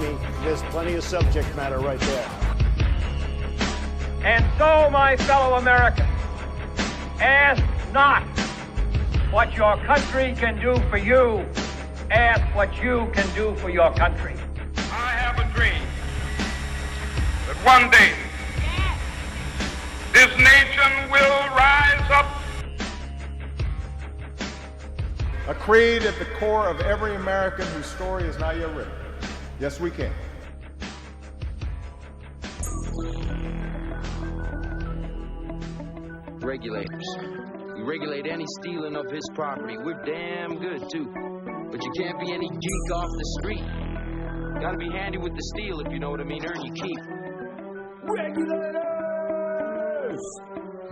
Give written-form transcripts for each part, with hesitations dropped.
me, there's plenty of subject matter right there. And so, my fellow Americans, ask not what your country can do for you, ask what you can do for your country. I have a dream that one day this nation will rise up. A creed at the core of every American whose story is not yet written. Yes, we can. Regulators. We regulate any stealing of his property. We're damn good, too. But you can't be any geek off the street. Gotta be handy with the steel, if you know what I mean. Earn your keep. Regulators!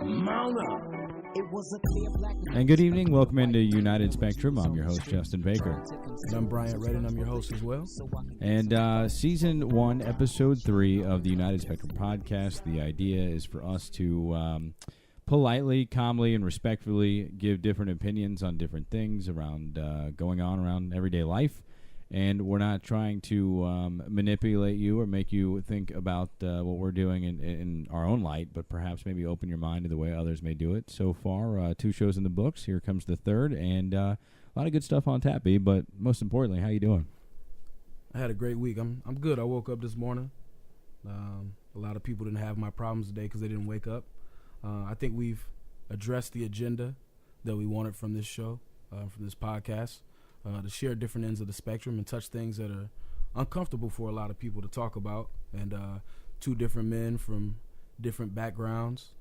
Mount up. And good evening. Welcome into United Spectrum. I'm your host, Justin Baker. And I'm Bryant Redden. I'm your host as well. And Season 1, Episode 3 of the United Spectrum podcast. The idea is for us to politely, calmly, and respectfully give different opinions on different things around going on around everyday life. And we're not trying to manipulate you or make you think about what we're doing in our own light, but perhaps maybe open your mind to the way others may do it. So far, 2 shows in the books. Here comes the third, and a lot of good stuff on tap, B. But most importantly, how you doing? I had a great week. I'm good. I woke up this morning. A lot of people didn't have my problems today because they didn't wake up. I think we've addressed the agenda that we wanted from this show, from this podcast. To share different ends of the spectrum and touch things that are uncomfortable for a lot of people to talk about. And 2 different men from different backgrounds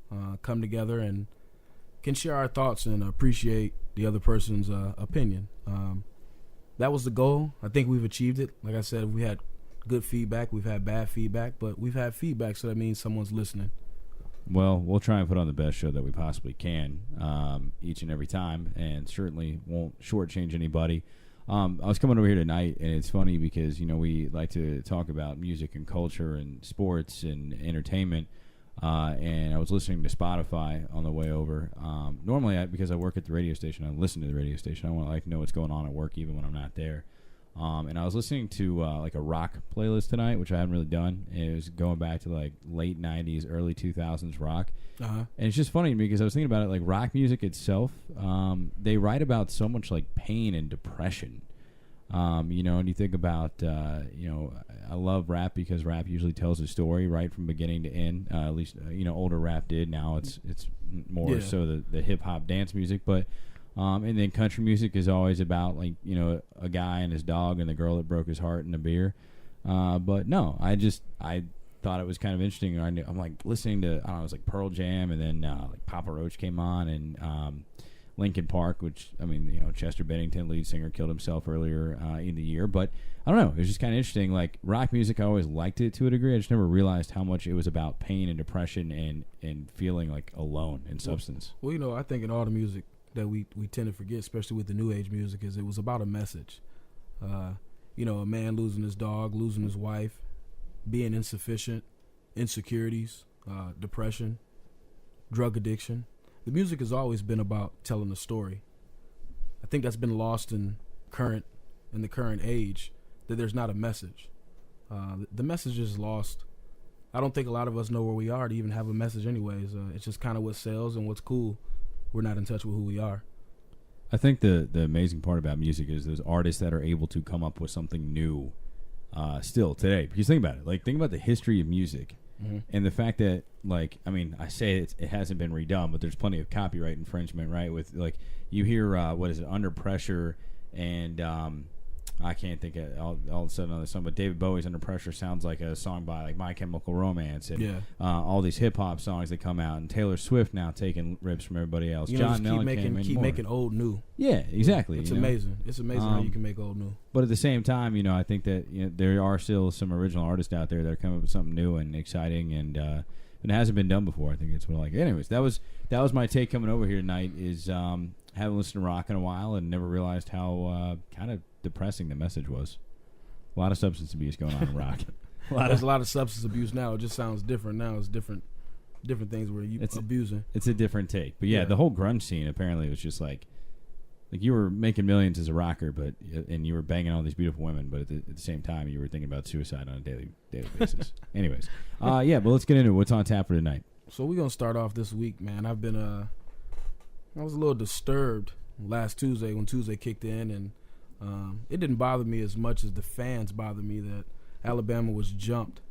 come together and can share our thoughts and appreciate the other person's opinion. That was the goal. I think we've achieved it. Like I said, we had good feedback. We've had bad feedback, but we've had feedback, so that means someone's listening. Well, we'll try and put on the best show that we possibly can each and every time, and certainly won't shortchange anybody. I was coming over here tonight, and it's funny because, you know, we like to talk about music and culture and sports and entertainment, and I was listening to Spotify on the way over. Normally, because I work at the radio station, I listen to the radio station. I want to know what's going on at work even when I'm not there. And I was listening to like a rock playlist tonight, which I haven't really done. And it was going back to like late 90s, early 2000s rock. And it's just funny to me because I was thinking about it, like rock music itself, they write about so much like pain and depression. You know, and you think about, you know, I love rap because rap usually tells a story right from beginning to end. At least, you know, older rap did. Now it's more so the hip-hop dance music. But and then country music is always about, like, you know, a guy and his dog and the girl that broke his heart and a beer. But no, I thought it was kind of interesting. I'm like listening to, I don't know, it was like Pearl Jam, and then like Papa Roach came on, and Linkin Park, which, I mean, you know, Chester Bennington, lead singer, killed himself earlier in the year. But I don't know, it was just kind of interesting. Like rock music, I always liked it to a degree. I just never realized how much it was about pain and depression and feeling like alone in substance. Well, you know, I think in all the music that we tend to forget, especially with the new age music, is it was about a message. You know, a man losing his dog, losing his wife, being insufficient, insecurities, depression, drug addiction. The music has always been about telling a story. I think that's been lost in the current age, that there's not a message. The message is lost. I don't think a lot of us know where we are to even have a message anyways. It's just kind of what sells and what's cool. We're not in touch with who we are. I think the amazing part about music is those artists that are able to come up with something new still today. Because think about it. Like, think about the history of music. Mm-hmm. And the fact that, like, I mean, I say it hasn't been redone, but there's plenty of copyright infringement, right? With, like, you hear, Under Pressure, and I can't think of all of a sudden another song, but David Bowie's Under Pressure sounds like a song by, like, My Chemical Romance, and all these hip-hop songs that come out, and Taylor Swift now taking rips from everybody else. You know, John Mellencamp keep making old new. Yeah, exactly. It's amazing. It's amazing how you can make old new. But at the same time, you know, I think that, you know, there are still some original artists out there that are coming up with something new and exciting, and it hasn't been done before. I think it's what I like. Anyways, that was my take coming over here tonight. Is haven't listened to rock in a while and never realized how kind of depressing the message was. A lot of substance abuse going on in rock. There's a lot of substance abuse now. It just sounds different now. It's different things where you're abusing. It's a different take. But yeah, the whole grunge scene apparently was just like Like you were making millions as a rocker, and you were banging all these beautiful women, but at the same time, you were thinking about suicide on a daily basis. Anyways, but let's get into it. What's on tap for tonight? So we're gonna start off this week, man. I was a little disturbed last Tuesday when Tuesday kicked in, and it didn't bother me as much as the fans bothered me that Alabama was jumped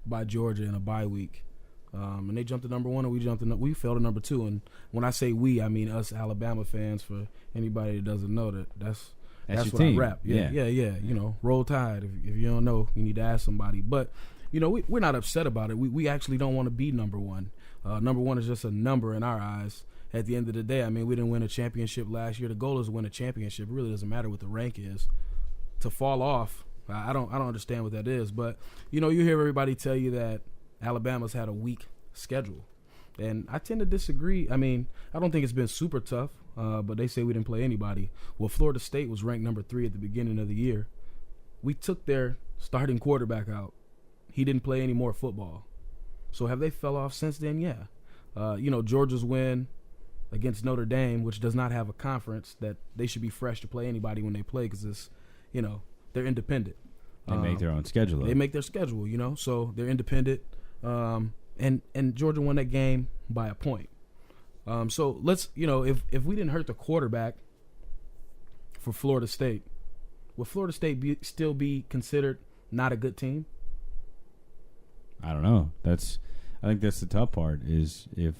by Georgia in a bye week. And they jumped to number 1, and we fell to number 2. And when I say we, I mean us Alabama fans. For anybody that doesn't know that's your what team. I rap. Yeah. You know, roll tide. If you don't know, you need to ask somebody. But you know, we're not upset about it. We actually don't want to be number 1. Number 1 is just a number in our eyes. At the end of the day, I mean, we didn't win a championship last year. The goal is to win a championship. It really doesn't matter what the rank is. To fall off, I don't understand what that is. But you know, you hear everybody tell you that Alabama's had a weak schedule, and I tend to disagree. I mean, I don't think it's been super tough, but they say we didn't play anybody. Well, Florida State was ranked number 3 at the beginning of the year. We took their starting quarterback out. He didn't play any more football. So have they fell off since then? Yeah. You know, Georgia's win against Notre Dame, which does not have a conference, that they should be fresh to play anybody when they play because it's, you know, they're independent. They make their own schedule. They make their schedule, you know, so they're independent. And Georgia won that game by a point. So let's, you know, if we didn't hurt the quarterback for Florida State, would Florida State still be considered not a good team? I don't know. I think that's the tough part. Is if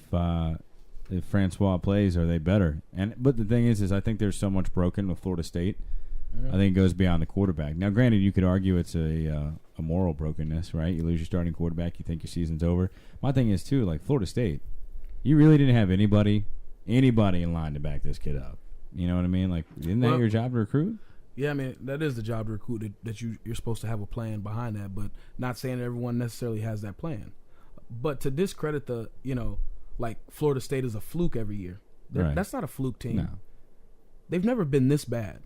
Francois plays, are they better? But the thing is I think there's so much broken with Florida State. I think it goes beyond the quarterback. Now, granted, you could argue it's a moral brokenness, right? You lose your starting quarterback, you think your season's over. My thing is, too, like Florida State, you really didn't have anybody in line to back this kid up. You know what I mean? Like, isn't that your job to recruit? Yeah, I mean, that is the job to recruit, that you're supposed to have a plan behind that, but not saying that everyone necessarily has that plan. But to discredit like Florida State is a fluke every year. Right. That's not a fluke team. No. They've never been this bad.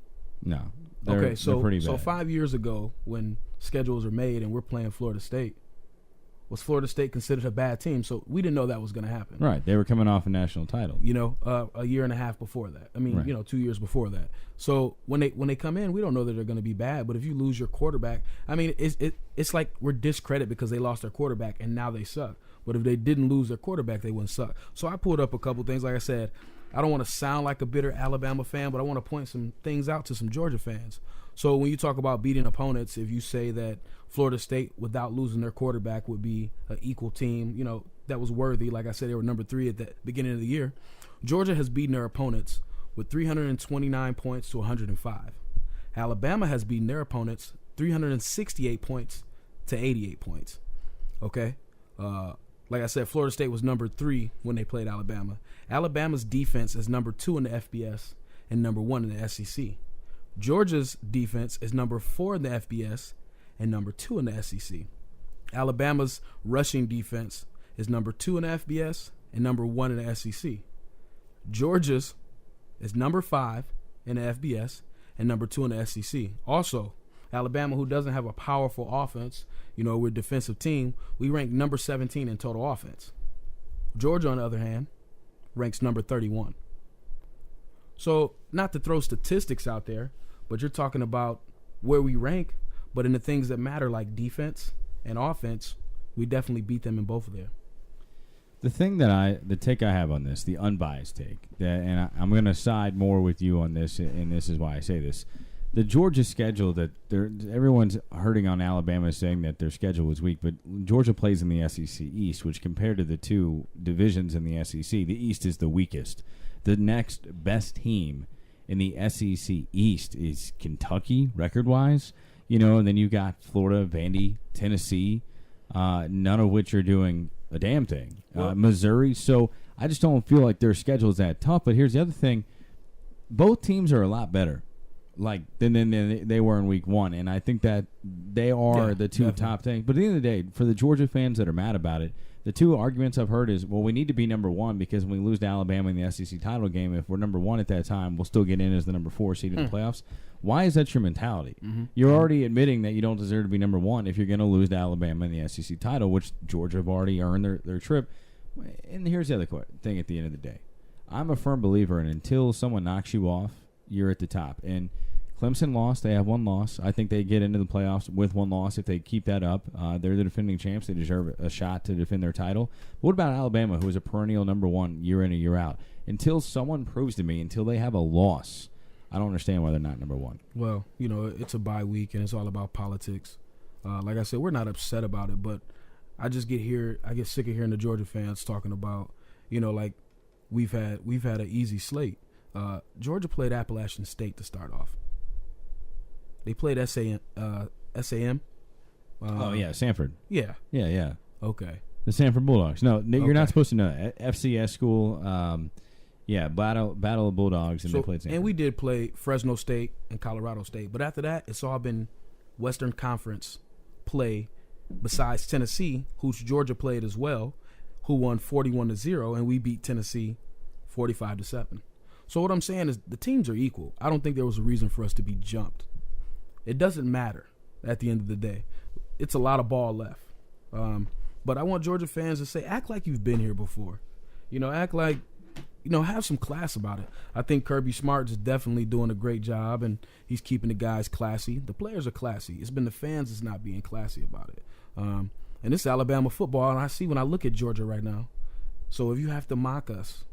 No. Okay, they're pretty bad. So 5 years ago, when schedules are made and we're playing Florida State, was Florida State considered a bad team? So we didn't know that was going to happen. Right. They were coming off a national title. You know, a year and a half before that. I mean, right. 2 years before that. So when they come in, we don't know that they're going to be bad. But if you lose your quarterback, I mean, it's like we're discredited because they lost their quarterback and now they suck. But if they didn't lose their quarterback, they wouldn't suck. So I pulled up a couple things. Like I said, I don't want to sound like a bitter Alabama fan, but I want to point some things out to some Georgia fans. So when you talk about beating opponents, if you say that Florida State, without losing their quarterback, would be an equal team, you know, that was worthy. Like I said, they were number 3 at the beginning of the year. Georgia has beaten their opponents with 329 points to 105. Alabama has beaten their opponents 368 points to 88 points. Okay? Like I said, Florida State was number 3 when they played Alabama. Alabama's defense is number 2 in the FBS and number 1 in the SEC. Georgia's defense is number 4 in the FBS and number 2 in the SEC. Alabama's rushing defense is number 2 in the FBS and number 1 in the SEC. Georgia's is number 5 in the FBS and number 2 in the SEC. Also, Alabama, who doesn't have a powerful offense, you know, we're a defensive team, we rank number 17 in total offense. Georgia, on the other hand, ranks number 31. So, not to throw statistics out there, but you're talking about where we rank, but in the things that matter like defense and offense, we definitely beat them in both of there. The take I have on this, the unbiased take, and I'm going to side more with you on this, and this is why I say this. The Georgia schedule that everyone's hurting on Alabama saying that their schedule was weak, but Georgia plays in the SEC East, which compared to the 2 divisions in the SEC, the East is the weakest. The next best team in the SEC East is Kentucky, record-wise, you know, and then you got Florida, Vandy, Tennessee, none of which are doing a damn thing. Missouri, so I just don't feel like their schedule is that tough. But here's the other thing: both teams are a lot better. Like than they were in week 1, and I think that they are the 2 top things. But at the end of the day, for the Georgia fans that are mad about it, the 2 arguments I've heard is, well, we need to be number 1 because when we lose to Alabama in the SEC title game, if we're number 1 at that time, we'll still get in as the number 4 seed in the playoffs. Why is that your mentality? Mm-hmm. You're already admitting that you don't deserve to be number 1 if you're going to lose to Alabama in the SEC title, which Georgia have already earned their trip. And here's the other thing at the end of the day. I'm a firm believer in until someone knocks you off, you're at the top. And Clemson lost. They have one loss. I think they get into the playoffs with one loss if they keep that up. They're the defending champs. They deserve a shot to defend their title. But what about Alabama, who is a perennial number one year in and year out? Until someone proves to me, until they have a loss, I don't understand why they're not number one. Well, it's a bye week, and it's all about politics. Like I said, we're not upset about it, but I get sick of hearing the Georgia fans talking about, like we've had an easy slate. Georgia played Appalachian State to start off. They played SAM. Sanford. Yeah. Yeah. Okay. The Sanford Bulldogs. No, you're not supposed to know that. FCS school. Battle of Bulldogs, and they played Sanford. And we did play Fresno State and Colorado State, but after that, it's all been Western Conference play. Besides Tennessee, who Georgia played as well, who won 41-0, and we beat Tennessee 45-7. So what I'm saying is the teams are equal. I don't think there was a reason for us to be jumped. It doesn't matter at the end of the day. It's a lot of ball left. But I want Georgia fans to say, act like you've been here before. Act like, have some class about it. I think Kirby Smart is definitely doing a great job, and he's keeping the guys classy. The players are classy. It's been the fans that's not being classy about it. And it's Alabama football, and I see when I look at Georgia right now. So if you have to mock us,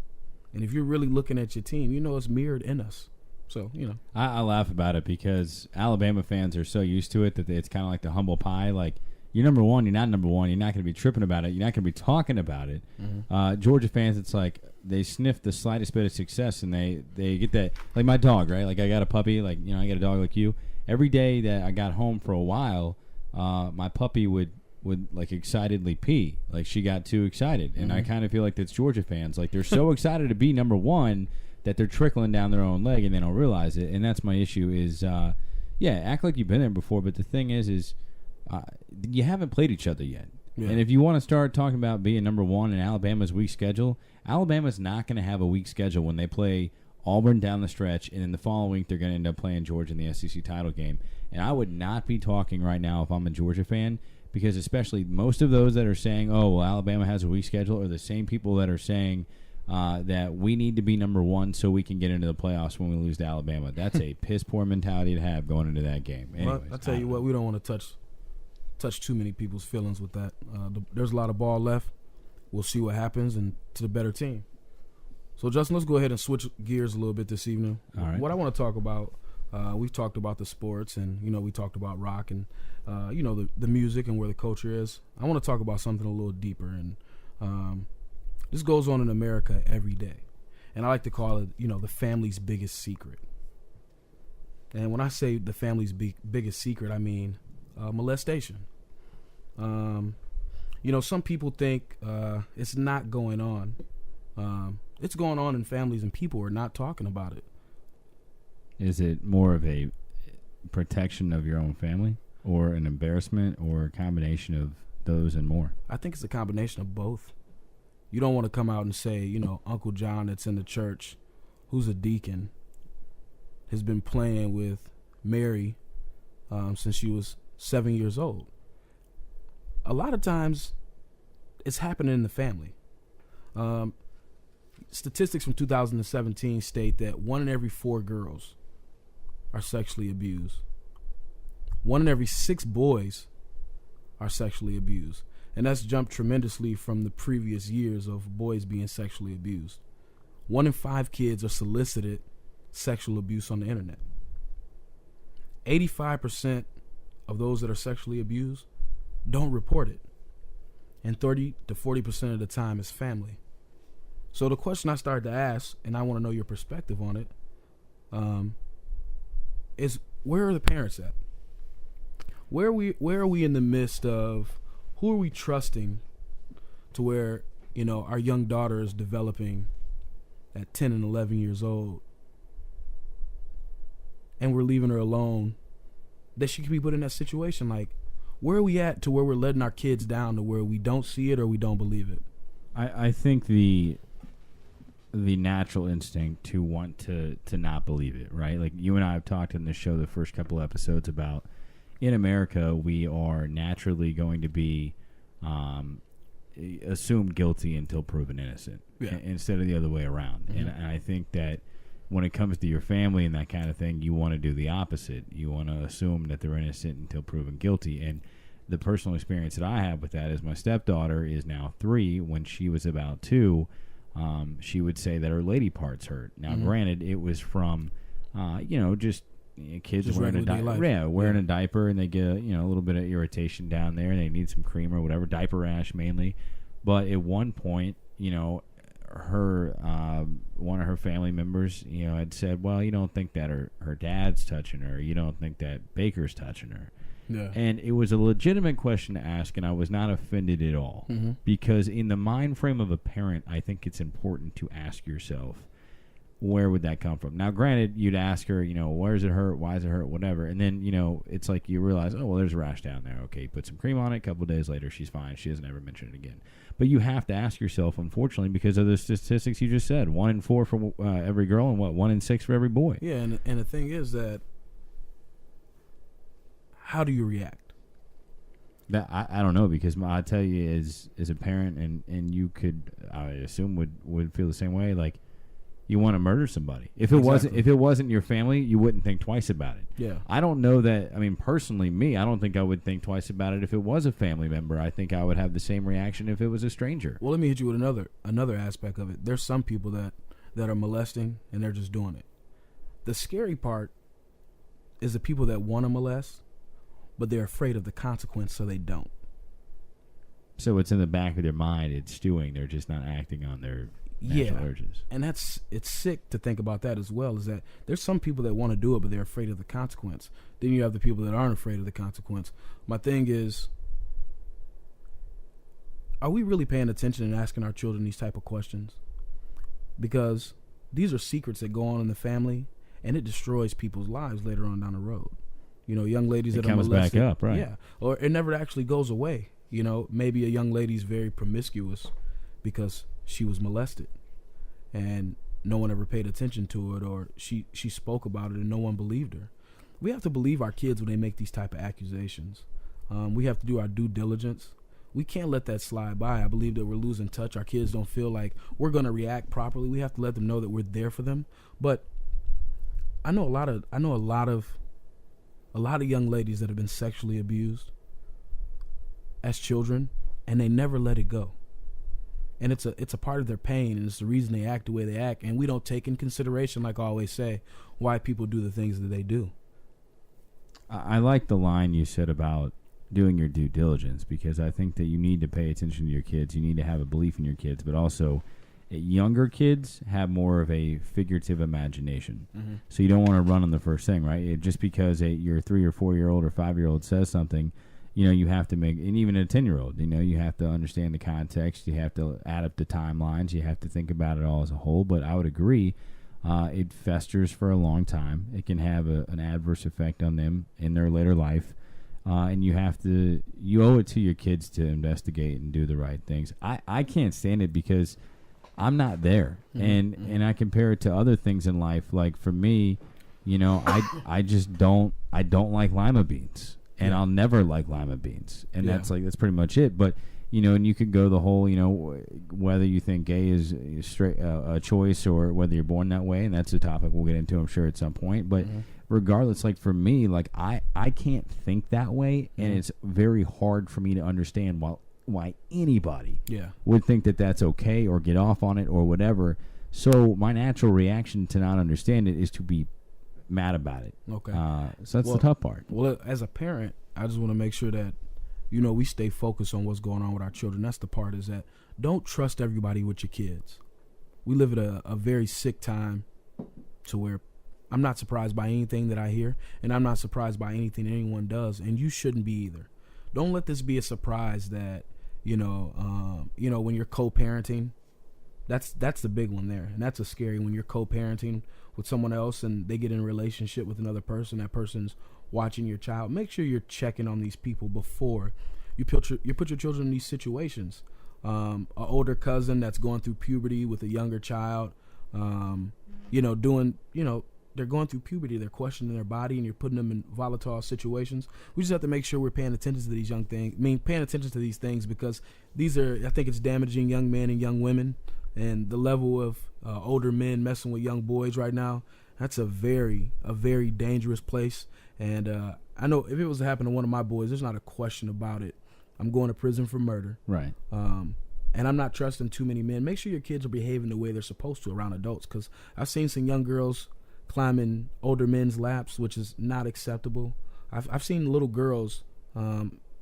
and if you're really looking at your team, it's mirrored in us. So, I laugh about it because Alabama fans are so used to it that it's kind of like the humble pie. Like, you're number one, you're not number one. You're not going to be tripping about it. You're not going to be talking about it. Mm-hmm. Georgia fans, it's like they sniff the slightest bit of success, and they get that. Like my dog, right? Like I got a puppy. Like, I got a dog like you. Every day that I got home for a while, my puppy would like excitedly pee. Like she got too excited. And I kind of feel like that's Georgia fans. Like they're so excited to be number one that they're trickling down their own leg and they don't realize it. And that's my issue is, act like you've been there before. But the thing is you haven't played each other yet. Yeah. And if you want to start talking about being number one in Alabama's weak schedule, Alabama's not going to have a weak schedule when they play Auburn down the stretch, and then the following week they're going to end up playing Georgia in the SEC title game. And I would not be talking right now if I'm a Georgia fan, because especially most of those that are saying, oh, well, Alabama has a weak schedule, are the same people that are saying that we need to be number one so we can get into the playoffs when we lose to Alabama. That's a piss-poor mentality to have going into that game. Anyways, I'll tell you what, we don't want to touch too many people's feelings with that. There's a lot of ball left. We'll see what happens, and to the better team. So, Justin, let's go ahead and switch gears a little bit this evening. All right. What I want to talk about, we've talked about the sports, and, we talked about rock and, the music and where the culture is. I want to talk about something a little deeper, and this goes on in America every day. And I like to call it, the family's biggest secret. And when I say the family's biggest secret, I mean molestation. Some people think it's not going on. It's going on in families, and people are not talking about it. Is it more of a protection of your own family, or an embarrassment, or a combination of those and more? I think it's a combination of both. You don't want to come out and say, Uncle John that's in the church, who's a deacon, has been playing with Mary since she was 7 years old. A lot of times, it's happening in the family. Statistics from 2017 state that 1 in every 4 girls are sexually abused. 1 in every 6 boys are sexually abused. And that's jumped tremendously from the previous years of boys being sexually abused. 1 in 5 kids are solicited sexual abuse on the internet. 85% of those that are sexually abused don't report it. And 30 to 40% of the time is family. So the question I started to ask, and I want to know your perspective on it, is where are the parents at? Where are we in the midst of, who are we trusting to where, our young daughter is developing at 10 and 11 years old, and we're leaving her alone, that she could be put in that situation? Like, where are we at to where we're letting our kids down to where we don't see it or we don't believe it? I think the natural instinct to want to not believe it, right? Like you and I have talked in this show the first couple episodes about, in America, we are naturally going to be assumed guilty until proven innocent, instead of the other way around. Mm-hmm. And I think that when it comes to your family and that kind of thing, you want to do the opposite. You want to assume that they're innocent until proven guilty. And the personal experience that I have with that is my stepdaughter is now 3. When she was about 2, she would say that her lady parts hurt. Now, granted, it was from, just kids Just wearing a regular day life. wearing a diaper, and they get a little bit of irritation down there, and they need some cream or whatever, diaper rash mainly. But at one point, her one of her family members, had said, "Well, you don't think that her dad's touching her? You don't think that Baker's touching her?" Yeah. And it was a legitimate question to ask, and I was not offended at all. Because in the mind frame of a parent, I think it's important to ask yourself, where would that come from? Now, granted, you'd ask her, where does it hurt? Why does it hurt? Whatever. And then, it's like you realize, oh, well, there's a rash down there. Okay, put some cream on it. A couple of days later, she's fine. She doesn't ever mention it again. But you have to ask yourself, unfortunately, because of the statistics you just said, 1 in 4 for every girl and 1 in 6 for every boy. Yeah, and the thing is that, how do you react? That I don't know, because I tell you, as a parent, and you could, I assume, would feel the same way. Like, you want to murder somebody. If it wasn't your family, you wouldn't think twice about it. Yeah. I don't know that. I mean, personally, I don't think I would think twice about it if it was a family member. I think I would have the same reaction if it was a stranger. Well, let me hit you with another aspect of it. There's some people that are molesting and they're just doing it. The scary part is the people that want to molest, but they're afraid of the consequence, so they don't. So it's in the back of their mind. It's stewing. They're just not acting on their natural urges. And it's sick to think about that as well, is that there's some people that want to do it, but they're afraid of the consequence. Then you have the people that aren't afraid of the consequence. My thing is, are we really paying attention and asking our children these type of questions? Because these are secrets that go on in the family, and it destroys people's lives later on down the road. Young ladies that are molested. It comes back up, right? Yeah, or it never actually goes away. Maybe a young lady's very promiscuous because she was molested, and no one ever paid attention to it, or she spoke about it and no one believed her. We have to believe our kids when they make these type of accusations. We have to do our due diligence. We can't let that slide by. I believe that we're losing touch. Our kids don't feel like we're going to react properly. We have to let them know that we're there for them. But I know a lot of young ladies that have been sexually abused as children, and they never let it go. And it's a part of their pain, and it's the reason they act the way they act. And we don't take in consideration, like I always say, why people do the things that they do. I like the line you said about doing your due diligence, because I think that you need to pay attention to your kids. You need to have a belief in your kids, but also younger kids have more of a figurative imagination. So you don't want to run on the first thing, right? Just because your 3 or 4-year-old or 5-year-old says something, you have to make, and even a 10-year-old, you have to understand the context. You have to add up the timelines. You have to think about it all as a whole. But I would agree, it festers for a long time. It can have an adverse effect on them in their later life. And you owe it to your kids to investigate and do the right things. I can't stand it because I'm not there. And I compare it to other things in life. Like for me, I just don't like lima beans. And I'll never like lima beans, and that's pretty much it. But and you could go the whole, whether you think gay is straight a choice or whether you're born that way, and that's a topic we'll get into, I'm sure, at some point. But regardless, like for me, like I can't think that way, and it's very hard for me to understand why anybody would think that that's okay or get off on it or whatever. So my natural reaction to not understand it is to be mad about it. Okay. So that's the tough part. Well, as a parent, I just want to make sure that we stay focused on what's going on with our children. That's the part, is that don't trust everybody with your kids. We live at a very sick time to where I'm not surprised by anything that I hear, and I'm not surprised by anything anyone does, and you shouldn't be either. Don't let this be a surprise that when you're co-parenting. That's the big one there, and that's a scary, when you're co-parenting with someone else and they get in a relationship with another person, that person's watching your child. Make sure you're checking on these people before you put your children in these situations. An older cousin that's going through puberty with a younger child, they're going through puberty, they're questioning their body, and you're putting them in volatile situations. We just have to make sure we're paying attention to these paying attention to these things, because I think it's damaging young men and young women. And the level of older men messing with young boys right now, that's a very dangerous place. And I know if it was to happen to one of my boys, there's not a question about it. I'm going to prison for murder. Right. And I'm not trusting too many men. Make sure your kids are behaving the way they're supposed to around adults, because I've seen some young girls climbing older men's laps, which is not acceptable. I've seen little girls,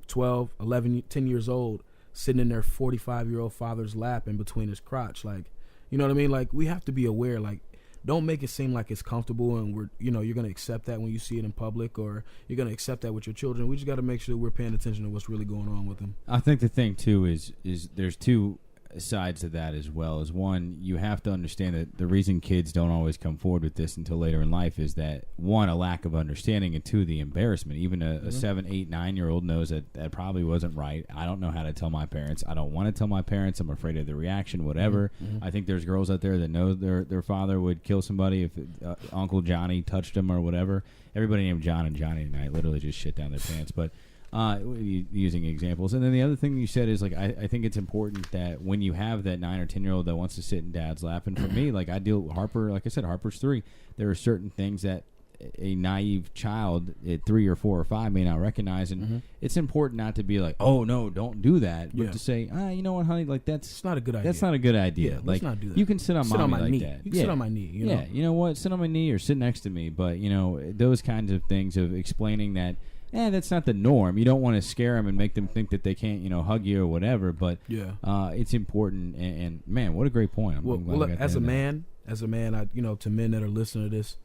12, 11, 10 years old, sitting in their 45-year-old father's lap in between his crotch. Like, you know what I mean? Like, we have to be aware. Like, don't make it seem like it's comfortable and you're going to accept that when you see it in public, or you're going to accept that with your children. We just got to make sure that we're paying attention to what's really going on with them. I think the thing too is there's two sides to that as well. Is one, you have to understand that the reason kids don't always come forward with this until later in life is that, one, a lack of understanding, and two, the embarrassment. Even a 7, 8, 9-year-old knows that probably wasn't right. I don't know how to tell my parents. I don't want to tell my parents. I'm afraid of the reaction, whatever. I think there's girls out there that know their father would kill somebody if Uncle Johnny touched him or whatever. Everybody named John and Johnny tonight literally just shit down their pants. But using examples. And then the other thing you said is, like, I think it's important that when you have that 9 or 10-year-old that wants to sit in dad's lap, and for me, like, I deal with Harper, like I said, Harper's 3. There are certain things that a naive child at 3 or 4 or 5 may not recognize, and it's important not to be like, oh no, don't do that, but to say, you know what, honey, like, it's not a good idea. That's not a good idea. Yeah, like, let's not do that. You can sit on my like knee. that. You can sit on my knee. You know? You know what, sit on my knee or sit next to me. But those kinds of things of explaining that. That's not the norm. You don't want to scare them and make them think that they can't, hug you or whatever. But it's important. And man, what a great point. Well, look, as a man, I, to men that are listening to this,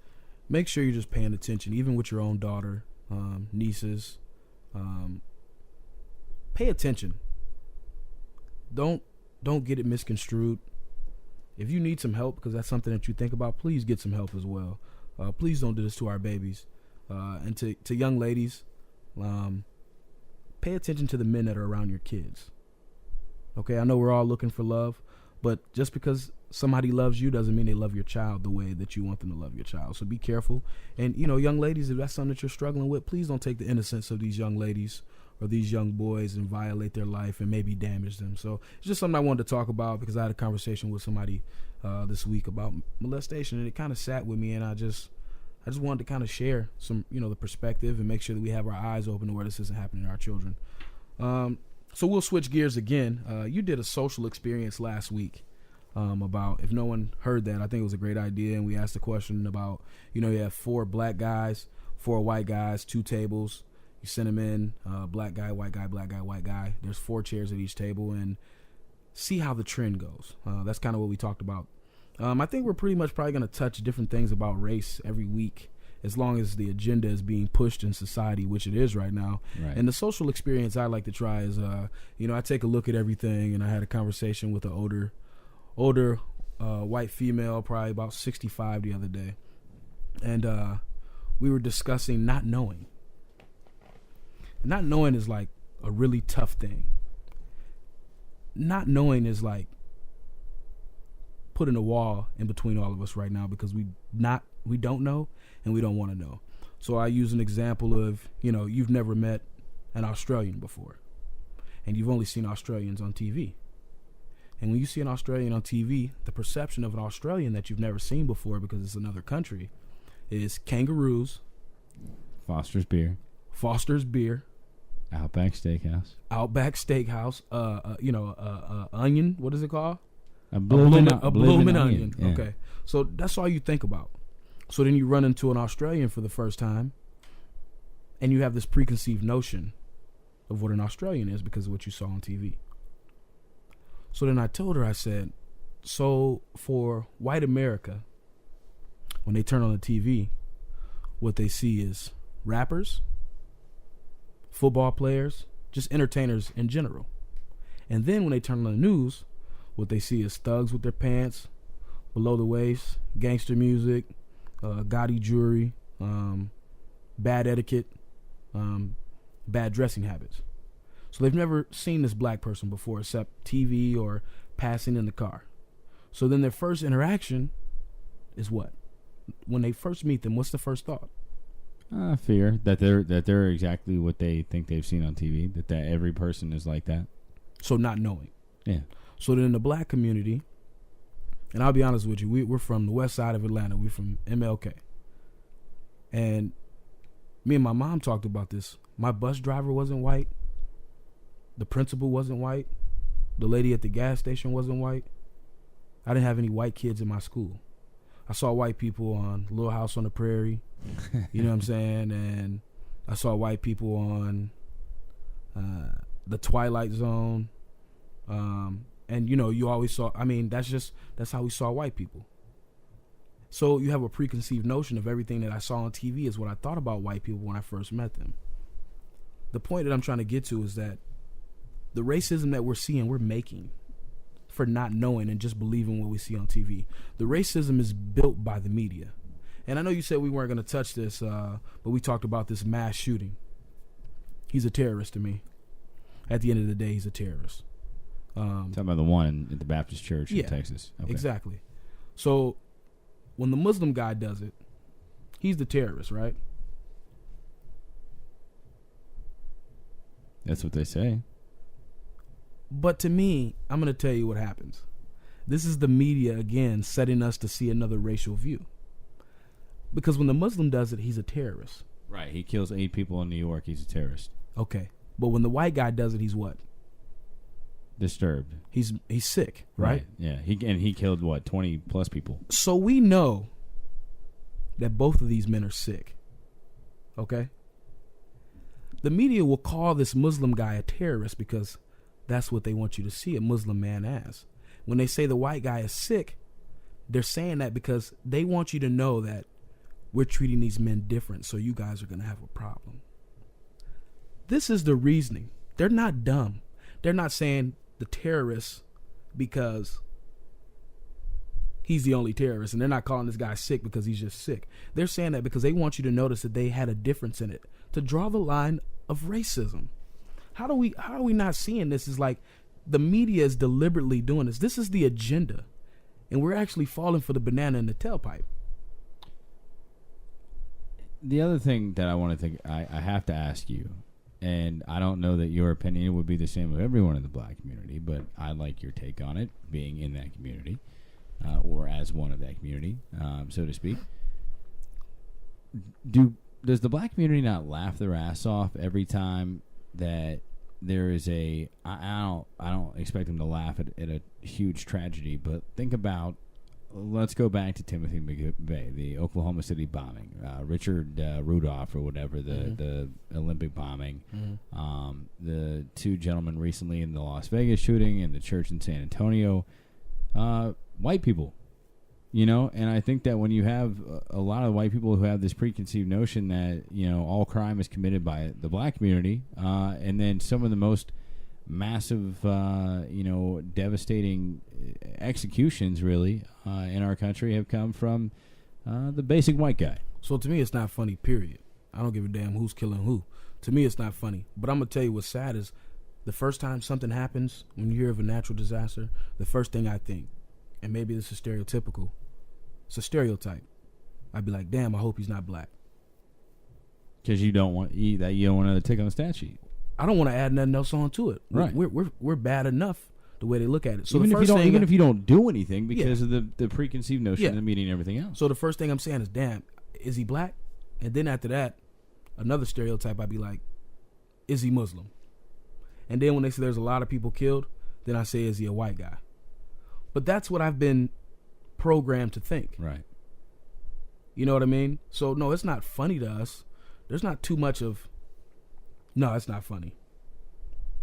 make sure you're just paying attention, even with your own daughter, nieces. Pay attention. Don't get it misconstrued. If you need some help, because that's something that you think about, please get some help as well. Please don't do this to our babies. And to young ladies, pay attention to the men that are around your kids. Okay, I know we're all looking for love, but just because somebody loves you doesn't mean they love your child the way that you want them to love your child. So be careful. And, young ladies, if that's something that you're struggling with, please don't take the innocence of these young ladies or these young boys and violate their life and maybe damage them. So it's just something I wanted to talk about, because I had a conversation with somebody this week about molestation, and it kind of sat with me, and I just wanted to kind of share some, the perspective and make sure that we have our eyes open to where this isn't happening to our children. So we'll switch gears again. You did a social experience last week about, if no one heard that, I think it was a great idea. And we asked a question about, you have 4 black guys, 4 white guys, 2 tables. You send them in, black guy, white guy, black guy, white guy. There's 4 chairs at each table, and see how the trend goes. That's kind of what we talked about. I think we're pretty much probably going to touch different things about race every week, as long as the agenda is being pushed in society, which it is right now. Right. And the social experience I like to try is, I take a look at everything, and I had a conversation with an older white female, probably about 65 the other day. And we were discussing not knowing. Not knowing is like a really tough thing. Not knowing is like putting a wall in between all of us right now, because we don't know and we don't want to know. So I use an example of, you've never met an Australian before, and you've only seen Australians on TV. And when you see an Australian on TV, the perception of an Australian that you've never seen before, because it's another country, is kangaroos, Foster's beer, Outback Steakhouse, onion. What is it called? A bloomin' onion. Yeah. Okay, so that's all you think about. So then you run into an Australian for the first time, and you have this preconceived notion of what an Australian is because of what you saw on TV. So then I told her, I said, so for white America, when they turn on the TV, what they see is rappers, football players, just entertainers in general. And then when they turn on the news, what they see is thugs with their pants below the waist, gangster music, gaudy jewelry, bad etiquette, bad dressing habits. So they've never seen this black person before except TV or passing in the car. So then their first interaction is what? When they first meet them, what's the first thought? Fear that they're exactly what they think they've seen on TV, that every person is like that. So not knowing. Yeah. So then in the black community, And I'll be honest with you, we're from the west side of Atlanta. We're from MLK. And me and my mom talked about this. My bus driver wasn't white. The principal wasn't white. The lady at the gas station wasn't white. I didn't have any white kids in my school. I saw white people on Little House on the Prairie. You know what I'm saying? And I saw white people on The Twilight Zone. And, you know, you always saw, I mean, that's how we saw white people. So you have a preconceived notion of everything that I saw on TV is what I thought about white people when I first met them. The point that I'm trying to get to is that the racism that we're seeing, we're making for not knowing and just believing what we see on TV. The racism is built by the media. And I know you said we weren't going to touch this, but we talked about this mass shooting. He's a terrorist to me. At the end of the day, he's a terrorist. Talking about the one at the Baptist Church in Texas. Okay. Exactly. So when the Muslim guy does it, he's the terrorist, right? That's what they say. But to me, I'm going to tell you what happens. This is the media, again, setting us to see another racial view. Because when the Muslim does it, he's a terrorist. Right. He kills 8 people in New York. He's a terrorist. Okay. But when the white guy does it, he's what? Disturbed. He's sick, right? Yeah. He killed, what, 20 plus people. So we know that both of these men are sick. Okay? The media will call this Muslim guy a terrorist because that's what they want you to see a Muslim man as. When they say the white guy is sick, they're saying that because they want you to know that we're treating these men different, so you guys are going to have a problem. This is the reasoning. They're not dumb. They're not saying the terrorist because he's the only terrorist, and they're not calling this guy sick because he's just sick. They're saying that because they want you to notice that they had a difference in it, to draw the line of racism. How are we not seeing this? Is like the media is deliberately doing this. This is the agenda, and we're actually falling for the banana in the tailpipe. The other thing that I have to ask you, and I don't know that your opinion would be the same of everyone in the black community, but I like your take on it, being in that community, or as one of that community, so to speak. Does the black community not laugh their ass off every time that there is I don't expect them to laugh at a huge tragedy, but think about, let's go back to Timothy McVeigh, the Oklahoma City bombing, Richard Rudolph or whatever, the Olympic bombing, the 2 gentlemen recently in the Las Vegas shooting and the church in San Antonio, white people. You know, and I think that when you have a lot of white people who have this preconceived notion that, you know, all crime is committed by the black community, and then some of the most massive, devastating executions, really, in our country have come from the basic white guy. So to me, it's not funny, period. I don't give a damn who's killing who. To me, it's not funny. But I'm going to tell you what's sad is the first time something happens, when you hear of a natural disaster, the first thing I think, and maybe this is stereotypical, it's a stereotype. I'd be like, damn, I hope he's not black. Because you don't want another tick on the stat sheet. I don't want to add nothing else onto it. Right. We're bad enough the way they look at it. So even if you don't do anything because of the preconceived notion of the media and everything else. So the first thing I'm saying is, damn, is he black? And then after that, another stereotype, I'd be like, is he Muslim? And then when they say there's a lot of people killed, then I say, is he a white guy? But that's what I've been programmed to think. Right. You know what I mean? So no, it's not funny to us. There's not too much of, no, it's not funny.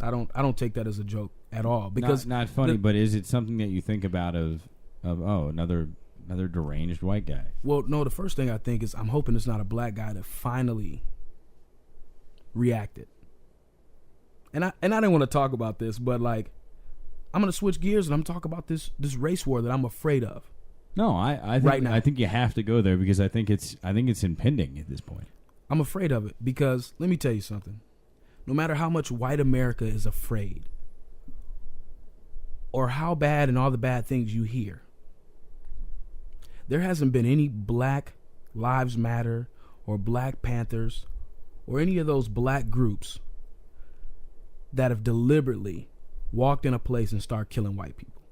I don't take that as a joke at all, because not funny, but is it something that you think about of another deranged white guy? Well, no, the first thing I think is I'm hoping it's not a black guy that finally reacted. And I didn't want to talk about this, but like, I'm going to switch gears and I'm talking about this race war that I'm afraid of. No, I think, right now. I think you have to go there because I think it's impending at this point. I'm afraid of it because let me tell you something. No matter how much white America is afraid or how bad and all the bad things you hear, there hasn't been any Black Lives Matter or Black Panthers or any of those black groups that have deliberately walked in a place and start killing white people.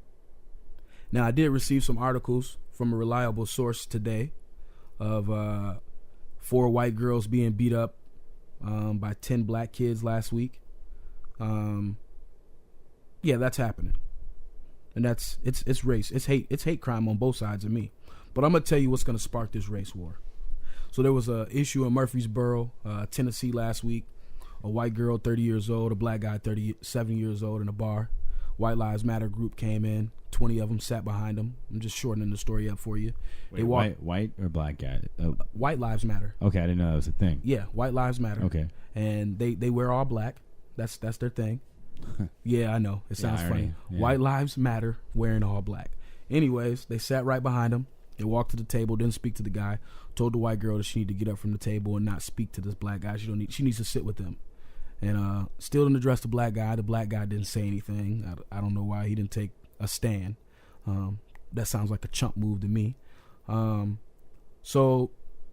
Now, I did receive some articles from a reliable source today of 4 white girls being beat up by 10 black kids last week. Yeah, that's happening. And it's race. It's hate crime on both sides of me. But I'm going to tell you what's going to spark this race war. So there was a issue in Murfreesboro, Tennessee last week. A white girl, 30 years old, a black guy, 37 years old, in a bar. White Lives Matter group came in. 20 of them sat behind them. I'm just shortening the story up for you. Wait, white or black guy? Oh. White Lives Matter. Okay, I didn't know that was a thing. Yeah, White Lives Matter. Okay. And they wear all black. That's their thing. Yeah, I know. It sounds funny. Yeah. White Lives Matter, wearing all black. Anyways, they sat right behind him. They walked to the table, didn't speak to the guy. Told the white girl that she needed to get up from the table and not speak to this black guy. She needs to sit with them. And still didn't address the black guy. The black guy didn't say anything. I don't know why he didn't take a stand. That sounds like a chump move to me. So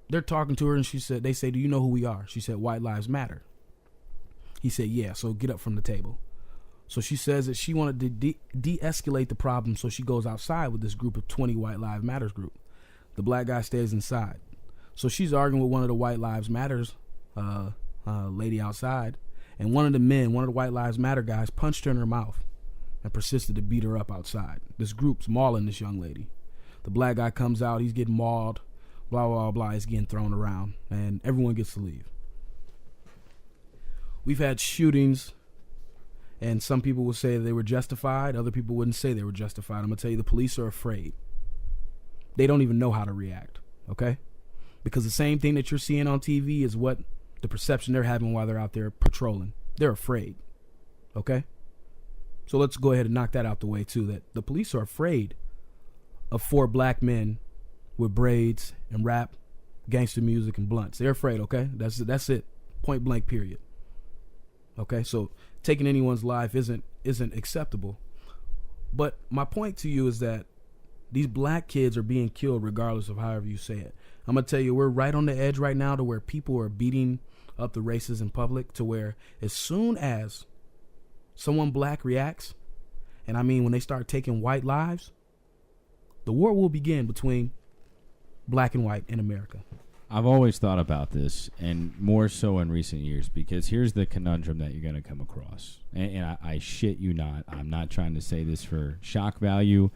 they're talking to her, and they say, "Do you know who we are?" She said, "White Lives Matter." He said, "Yeah, so get up from the table." So she says that she wanted to de-escalate the problem, so she goes outside with this group of 20 White Lives Matters group. The black guy stays inside. So she's arguing with one of the White Lives Matters lady outside, and one of the White Lives Matter guys, punched her in her mouth and persisted to beat her up outside. This group's mauling this young lady. The black guy comes out, he's getting mauled, blah, blah, blah, he's getting thrown around, and everyone gets to leave. We've had shootings, and some people will say they were justified. Other people wouldn't say they were justified. I'm going to tell you, the police are afraid. They don't even know how to react, okay? Because the same thing that you're seeing on TV is what the perception they're having while they're out there patrolling. They're afraid, okay? So let's go ahead and knock that out the way, too, that the police are afraid of 4 black men with braids and rap, gangster music, and blunts. They're afraid, okay? That's it. Point blank, period. Okay, so taking anyone's life isn't acceptable. But my point to you is that these black kids are being killed regardless of however you say it. I'm going to tell you, we're right on the edge right now to where people are beating up the races in public, to where as soon as someone black reacts, and I mean when they start taking white lives, the war will begin between black and white in America. I've always thought about this, and more so in recent years, because here's the conundrum that you're going to come across. And I shit you not. I'm not trying to say this for shock value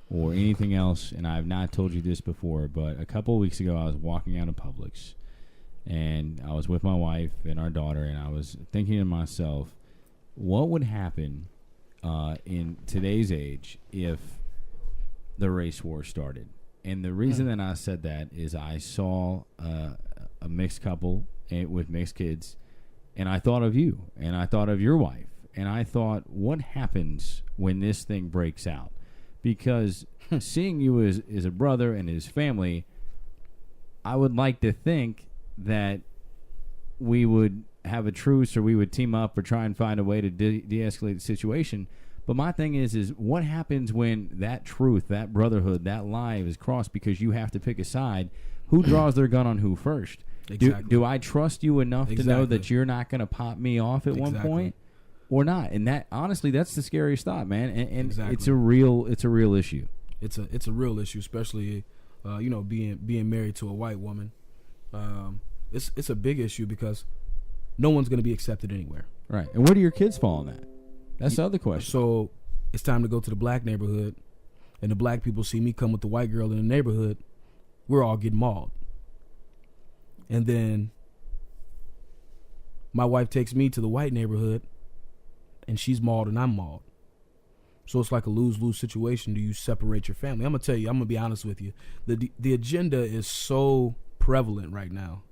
or anything else, and I've not told you this before, but a couple of weeks ago I was walking out of Publix, and I was with my wife and our daughter, and I was thinking to myself, what would happen in today's age if the race war started? And the reason that I said that is I saw a mixed couple with mixed kids, and I thought of you, and I thought of your wife, and I thought, what happens when this thing breaks out? Because seeing you as a brother and his family, I would like to think that we would have a truce, or we would team up or try and find a way to de-escalate the situation. But my thing is what happens when that truth, that brotherhood, that line is crossed because you have to pick a side? Who draws their gun on who first? Exactly. Do I trust you enough to know that you're not going to pop me off at one point or not? And that, honestly, that's the scariest thought, man. And it's a real issue. It's a real issue, especially being married to a white woman. It's a big issue because no one's going to be accepted anywhere. Right. And where do your kids fall on that? That's the other question. So it's time to go to the black neighborhood, and the black people see me come with the white girl in the neighborhood. We're all getting mauled. And then my wife takes me to the white neighborhood, and she's mauled and I'm mauled. So it's like a lose-lose situation. Do you separate your family? I'm going to tell you, I'm going to be honest with you. The agenda is so prevalent right now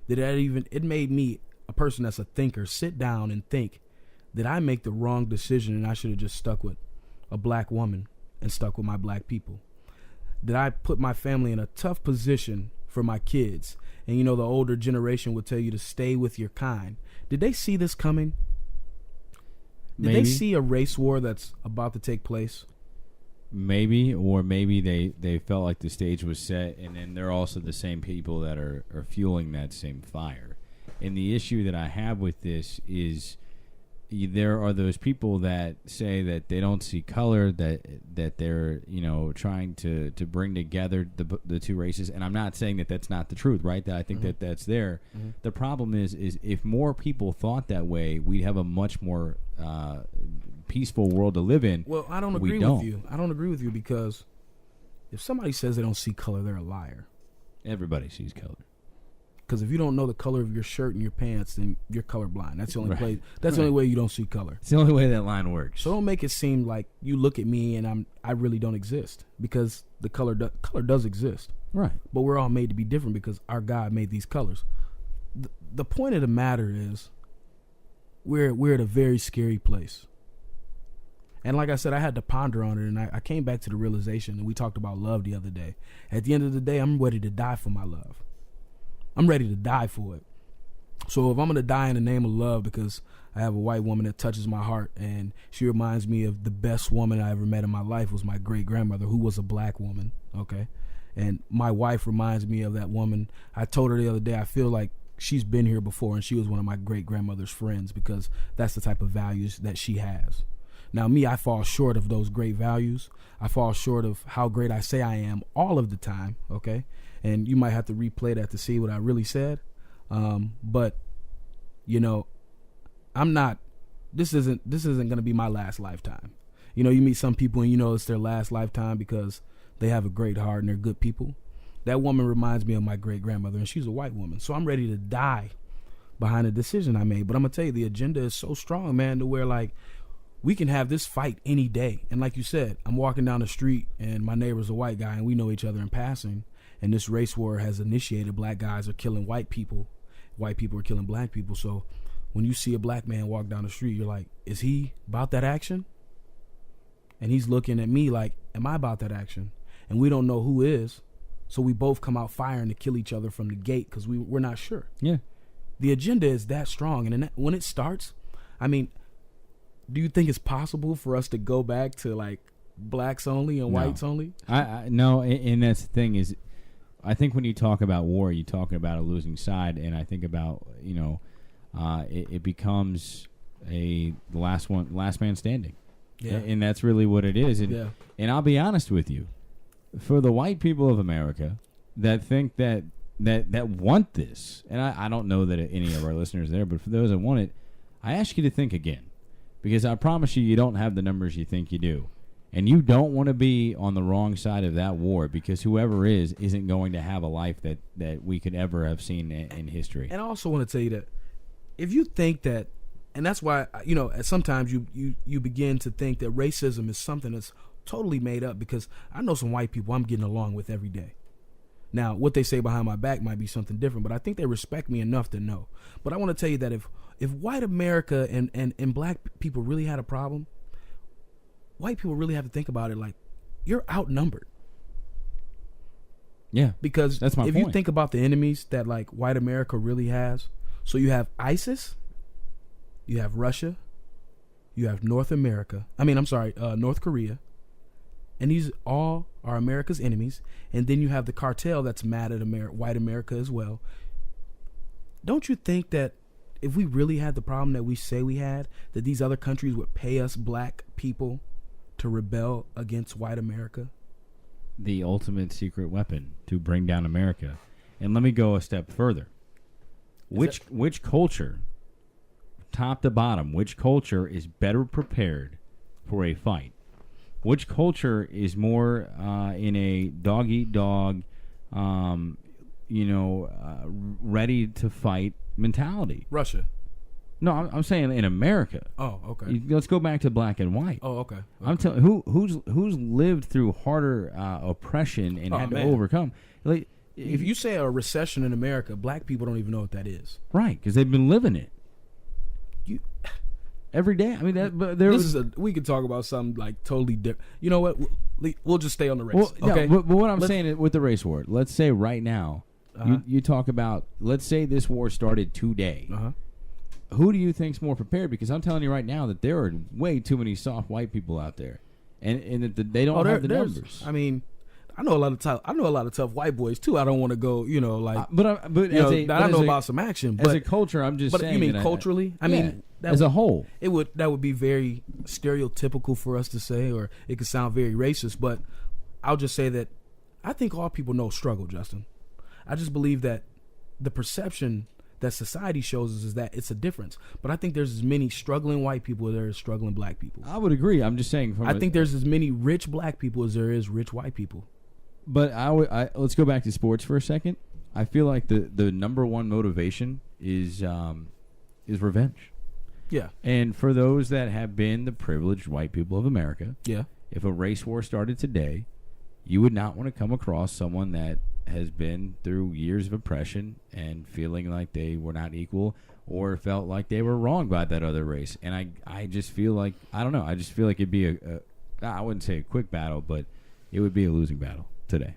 that it made me, a person that's a thinker, sit down and think, did I make the wrong decision and I should have just stuck with a black woman and stuck with my black people? Did I put my family in a tough position for my kids? And the older generation would tell you to stay with your kind. Did they see this coming? Did they see a race war that's about to take place? Maybe, or maybe they felt like the stage was set, and then they're also the same people that are fueling that same fire. And the issue that I have with this is there are those people that say that they don't see color, that they're trying to bring together the two races, and I'm not saying that that's not the truth, right? That I think that that's there. The problem is if more people thought that way, we'd have a much more peaceful world to live in. Well, I don't agree with you. I don't agree with you because if somebody says they don't see color, they're a liar. Everybody sees color. Because if you don't know the color of your shirt and your pants, then you're colorblind. That's the only Right. That's the only way you don't see color. It's the only way that line works. So don't make it seem like you look at me and I really don't exist, because the color does exist. Right. But we're all made to be different because our God made these colors. The point of the matter is we're at a very scary place. And like I said, I had to ponder on it, and I came back to the realization, and we talked about love the other day. At the end of the day, I'm ready to die for my love. I'm ready to die for it. So if I'm going to die in the name of love because I have a white woman that touches my heart and she reminds me of the best woman I ever met in my life was my great-grandmother, who was a black woman, okay? And my wife reminds me of that woman. I told her the other day, I feel like she's been here before and she was one of my great-grandmother's friends because that's the type of values that she has. Now, me, I fall short of those great values. I fall short of how great I say I am all of the time, okay? And you might have to replay that to see what I really said. But, I'm not, this isn't going to be my last lifetime. You meet some people and it's their last lifetime because they have a great heart and they're good people. That woman reminds me of my great-grandmother, and she's a white woman. So I'm ready to die behind a decision I made. But I'm going to tell you, the agenda is so strong, man, to where, like, we can have this fight any day. And like you said, I'm walking down the street and my neighbor's a white guy and we know each other in passing. And this race war has initiated. Black guys are killing white people. White people are killing black people. So when you see a black man walk down the street, you're like, is he about that action? And he's looking at me like, am I about that action? And we don't know who is. So we both come out firing to kill each other from the gate because we're not sure. Yeah. The agenda is that strong. And when it starts, I mean, do you think it's possible for us to go back to like blacks only and whites only? No, and that's the thing is, I think when you talk about war, you're talking about a losing side, and I think about it becomes the last man standing, and that's really what it is. And I'll be honest with you, for the white people of America that think that want this, and I don't know that any of our listeners are there, but for those that want it, I ask you to think again. Because I promise you don't have the numbers you think you do. And you don't want to be on the wrong side of that war, because whoever isn't going to have a life that we could ever have seen in history. And I also want to tell you that if you think that, and that's why, sometimes you begin to think that racism is something that's totally made up, because I know some white people I'm getting along with every day. Now, what they say behind my back might be something different, but I think they respect me enough to know. But I want to tell you that if white America and black people really had a problem, white people really have to think about it like, you're outnumbered. Yeah. Because that's my point. If you think about the enemies that like white America really has, so you have ISIS, you have Russia, you have North Korea, and these all are America's enemies. And then you have the cartel that's mad at white America as well. Don't you think that if we really had the problem that we say we had, that these other countries would pay us black people to rebel against white America? The ultimate secret weapon to bring down America. And let me go a step further. Which culture, top to bottom, which culture is better prepared for a fight? Which culture is more in a dog-eat-dog, ready to fight mentality? Russia. No, I'm saying in America. Oh, okay. Let's go back to black and white. Oh, okay. I'm telling who's lived through harder oppression and had to overcome. Like, if you say a recession in America, black people don't even know what that is. Right, because they've been living it. Every day. I mean, we could talk about something like totally different. You know what? We'll just stay on the race. Well, okay. But what I'm saying with the race war, let's say right now, you talk about, let's say this war started today. Who do you think's more prepared? Because I'm telling you right now that there are way too many soft white people out there, and that they don't have the numbers. I mean, I know a lot of tough white boys too. I don't want to go, but I know about some action. But as a culture, I'm just saying. You mean culturally? I mean, as a whole. That would be very stereotypical for us to say, or it could sound very racist. But I'll just say that I think all people know struggle, Justin. I just believe that the perception that society shows us is that it's a difference. But I think there's as many struggling white people as there is struggling black people. I would agree. I'm just saying. I think there's as many rich black people as there is rich white people. But let's go back to sports for a second. I feel like the number one motivation is revenge. Yeah. And for those that have been the privileged white people of America, yeah, if a race war started today, you would not want to come across someone that has been through years of oppression and feeling like they were not equal or felt like they were wrong by that other race. And I just feel like, I don't know, I just feel like it'd be I wouldn't say a quick battle, but it would be a losing battle today.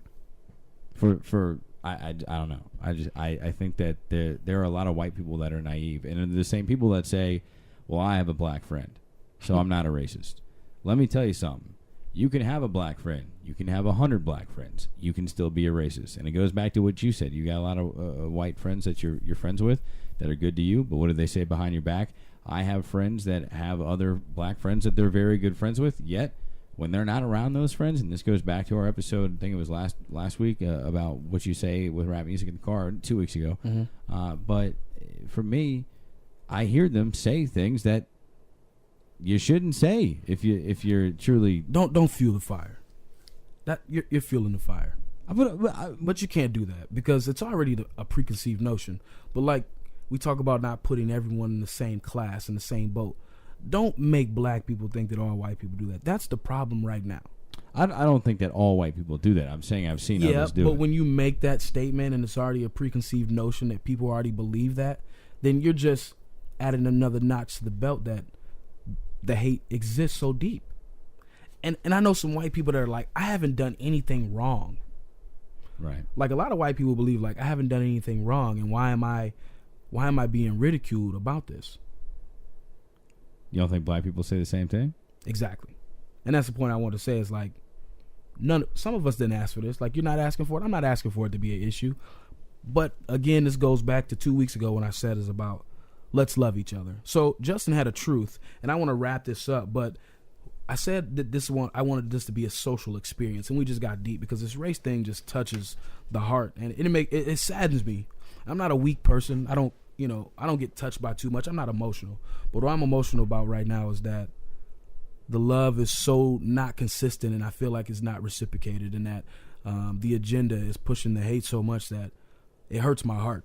I don't know. I think that there are a lot of white people that are naive, and they're the same people that say, well, I have a black friend, so I'm not a racist. Let me tell you something. You can have a black friend. You can have 100 black friends. You can still be a racist. And it goes back to what you said. You got a lot of white friends that you're friends with that are good to you, but what do they say behind your back? I have friends that have other black friends that they're very good friends with, yet when they're not around those friends, and this goes back to our episode, I think it was last week, about what you say with rap music in the car 2 weeks ago. Mm-hmm. But for me, I hear them say things that you shouldn't say if you're truly don't fuel the fire. That you're fueling the fire, but you can't do that because it's already a preconceived notion. But like we talk about not putting everyone in the same class in the same boat. Don't make black people think that all white people do that. That's the problem right now. I don't think that all white people do that. I'm saying I've seen others do it. But when you make that statement and it's already a preconceived notion that people already believe that, then you're just adding another notch to the belt that the hate exists so deep. And I know some white people that are like, I haven't done anything wrong. Right. Like a lot of white people believe like I haven't done anything wrong, and why am I being ridiculed about this? You don't think black people say the same thing? Exactly. And that's the point I want to say is like some of us didn't ask for this. Like you're not asking for it. I'm not asking for it to be an issue. But again, this goes back to 2 weeks ago when I said it's about let's love each other. So Justin had a truth, and I want to wrap this up, but I said that I wanted this to be a social experience, and we just got deep because this race thing just touches the heart, and it saddens me. I'm not a weak person. I don't get touched by too much. I'm not emotional. But what I'm emotional about right now is that the love is so not consistent, and I feel like it's not reciprocated, and that the agenda is pushing the hate so much that it hurts my heart.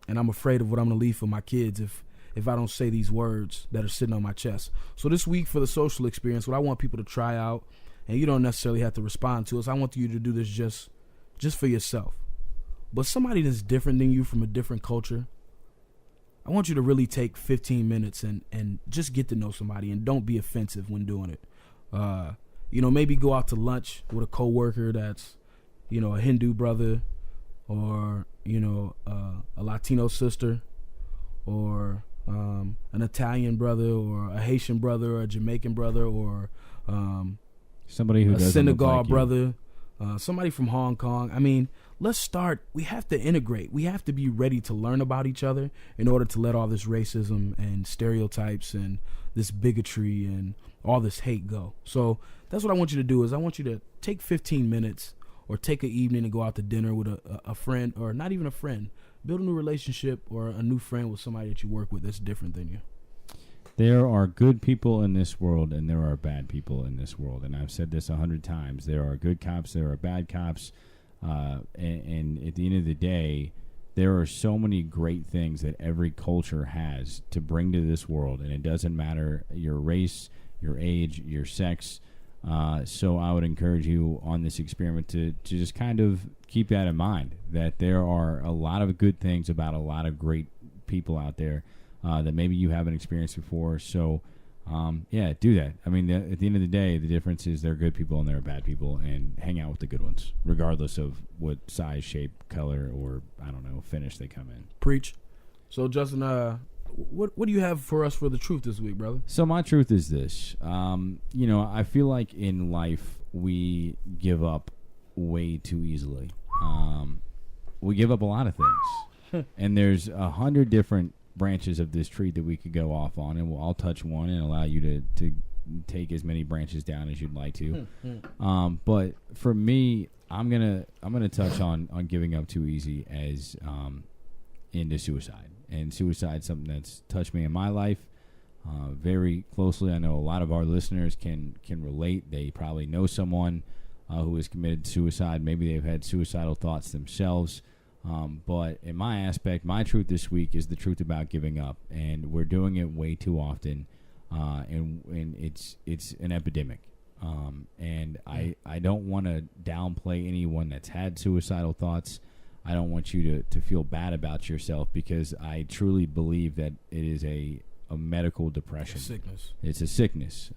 And I'm afraid of what I'm going to leave for my kids if I don't say these words that are sitting on my chest. So this week for the social experience, what I want people to try out, and you don't necessarily have to respond to us, I want you to do this just for yourself. But somebody that's different than you from a different culture, I want you to really take 15 minutes and just get to know somebody, and don't be offensive when doing it. Maybe go out to lunch with a coworker that's, a Hindu brother, or, a Latino sister, or an Italian brother, or a Haitian brother, or a Jamaican brother, or somebody who a doesn't Senegal look like brother, somebody from Hong Kong. I mean, let's start. We have to integrate. We have to be ready to learn about each other in order to let all this racism and stereotypes and this bigotry and all this hate go. So that's what I want you to do. Is I want you to take 15 minutes or take an evening and go out to dinner with a friend, or not even a friend. Build a new relationship or a new friend with somebody that you work with that's different than you. There are good people in this world, and there are bad people in this world. And I've said this 100 times. There are good cops, there are bad cops. And at the end of the day, there are so many great things that every culture has to bring to this world. And it doesn't matter your race, your age, your sex. So I would encourage you on this experiment to just kind of keep that in mind, that there are a lot of good things about a lot of great people out there that maybe you haven't experienced before. So, do that. I mean, at the end of the day, the difference is there are good people and there are bad people, and hang out with the good ones, regardless of what size, shape, color, or, finish they come in. Preach. So, Justin, what do you have for us for the truth this week, brother? So my truth is this. I feel like in life we give up way too easily. We give up a lot of things. And there's 100 different branches of this tree that we could go off on, and I'll touch one and allow you to take as many branches down as you'd like to. But for me, I'm gonna touch on giving up too easy as into suicide. And suicide, something that's touched me in my life very closely. I know a lot of our listeners can relate. They probably know someone who has committed suicide. Maybe they've had suicidal thoughts themselves. But in my aspect, my truth this week is the truth about giving up, and we're doing it way too often, and it's an epidemic. And I don't want to downplay anyone that's had suicidal thoughts. I don't want you to feel bad about yourself, because I truly believe that it is a medical depression. Sickness. It's a sickness.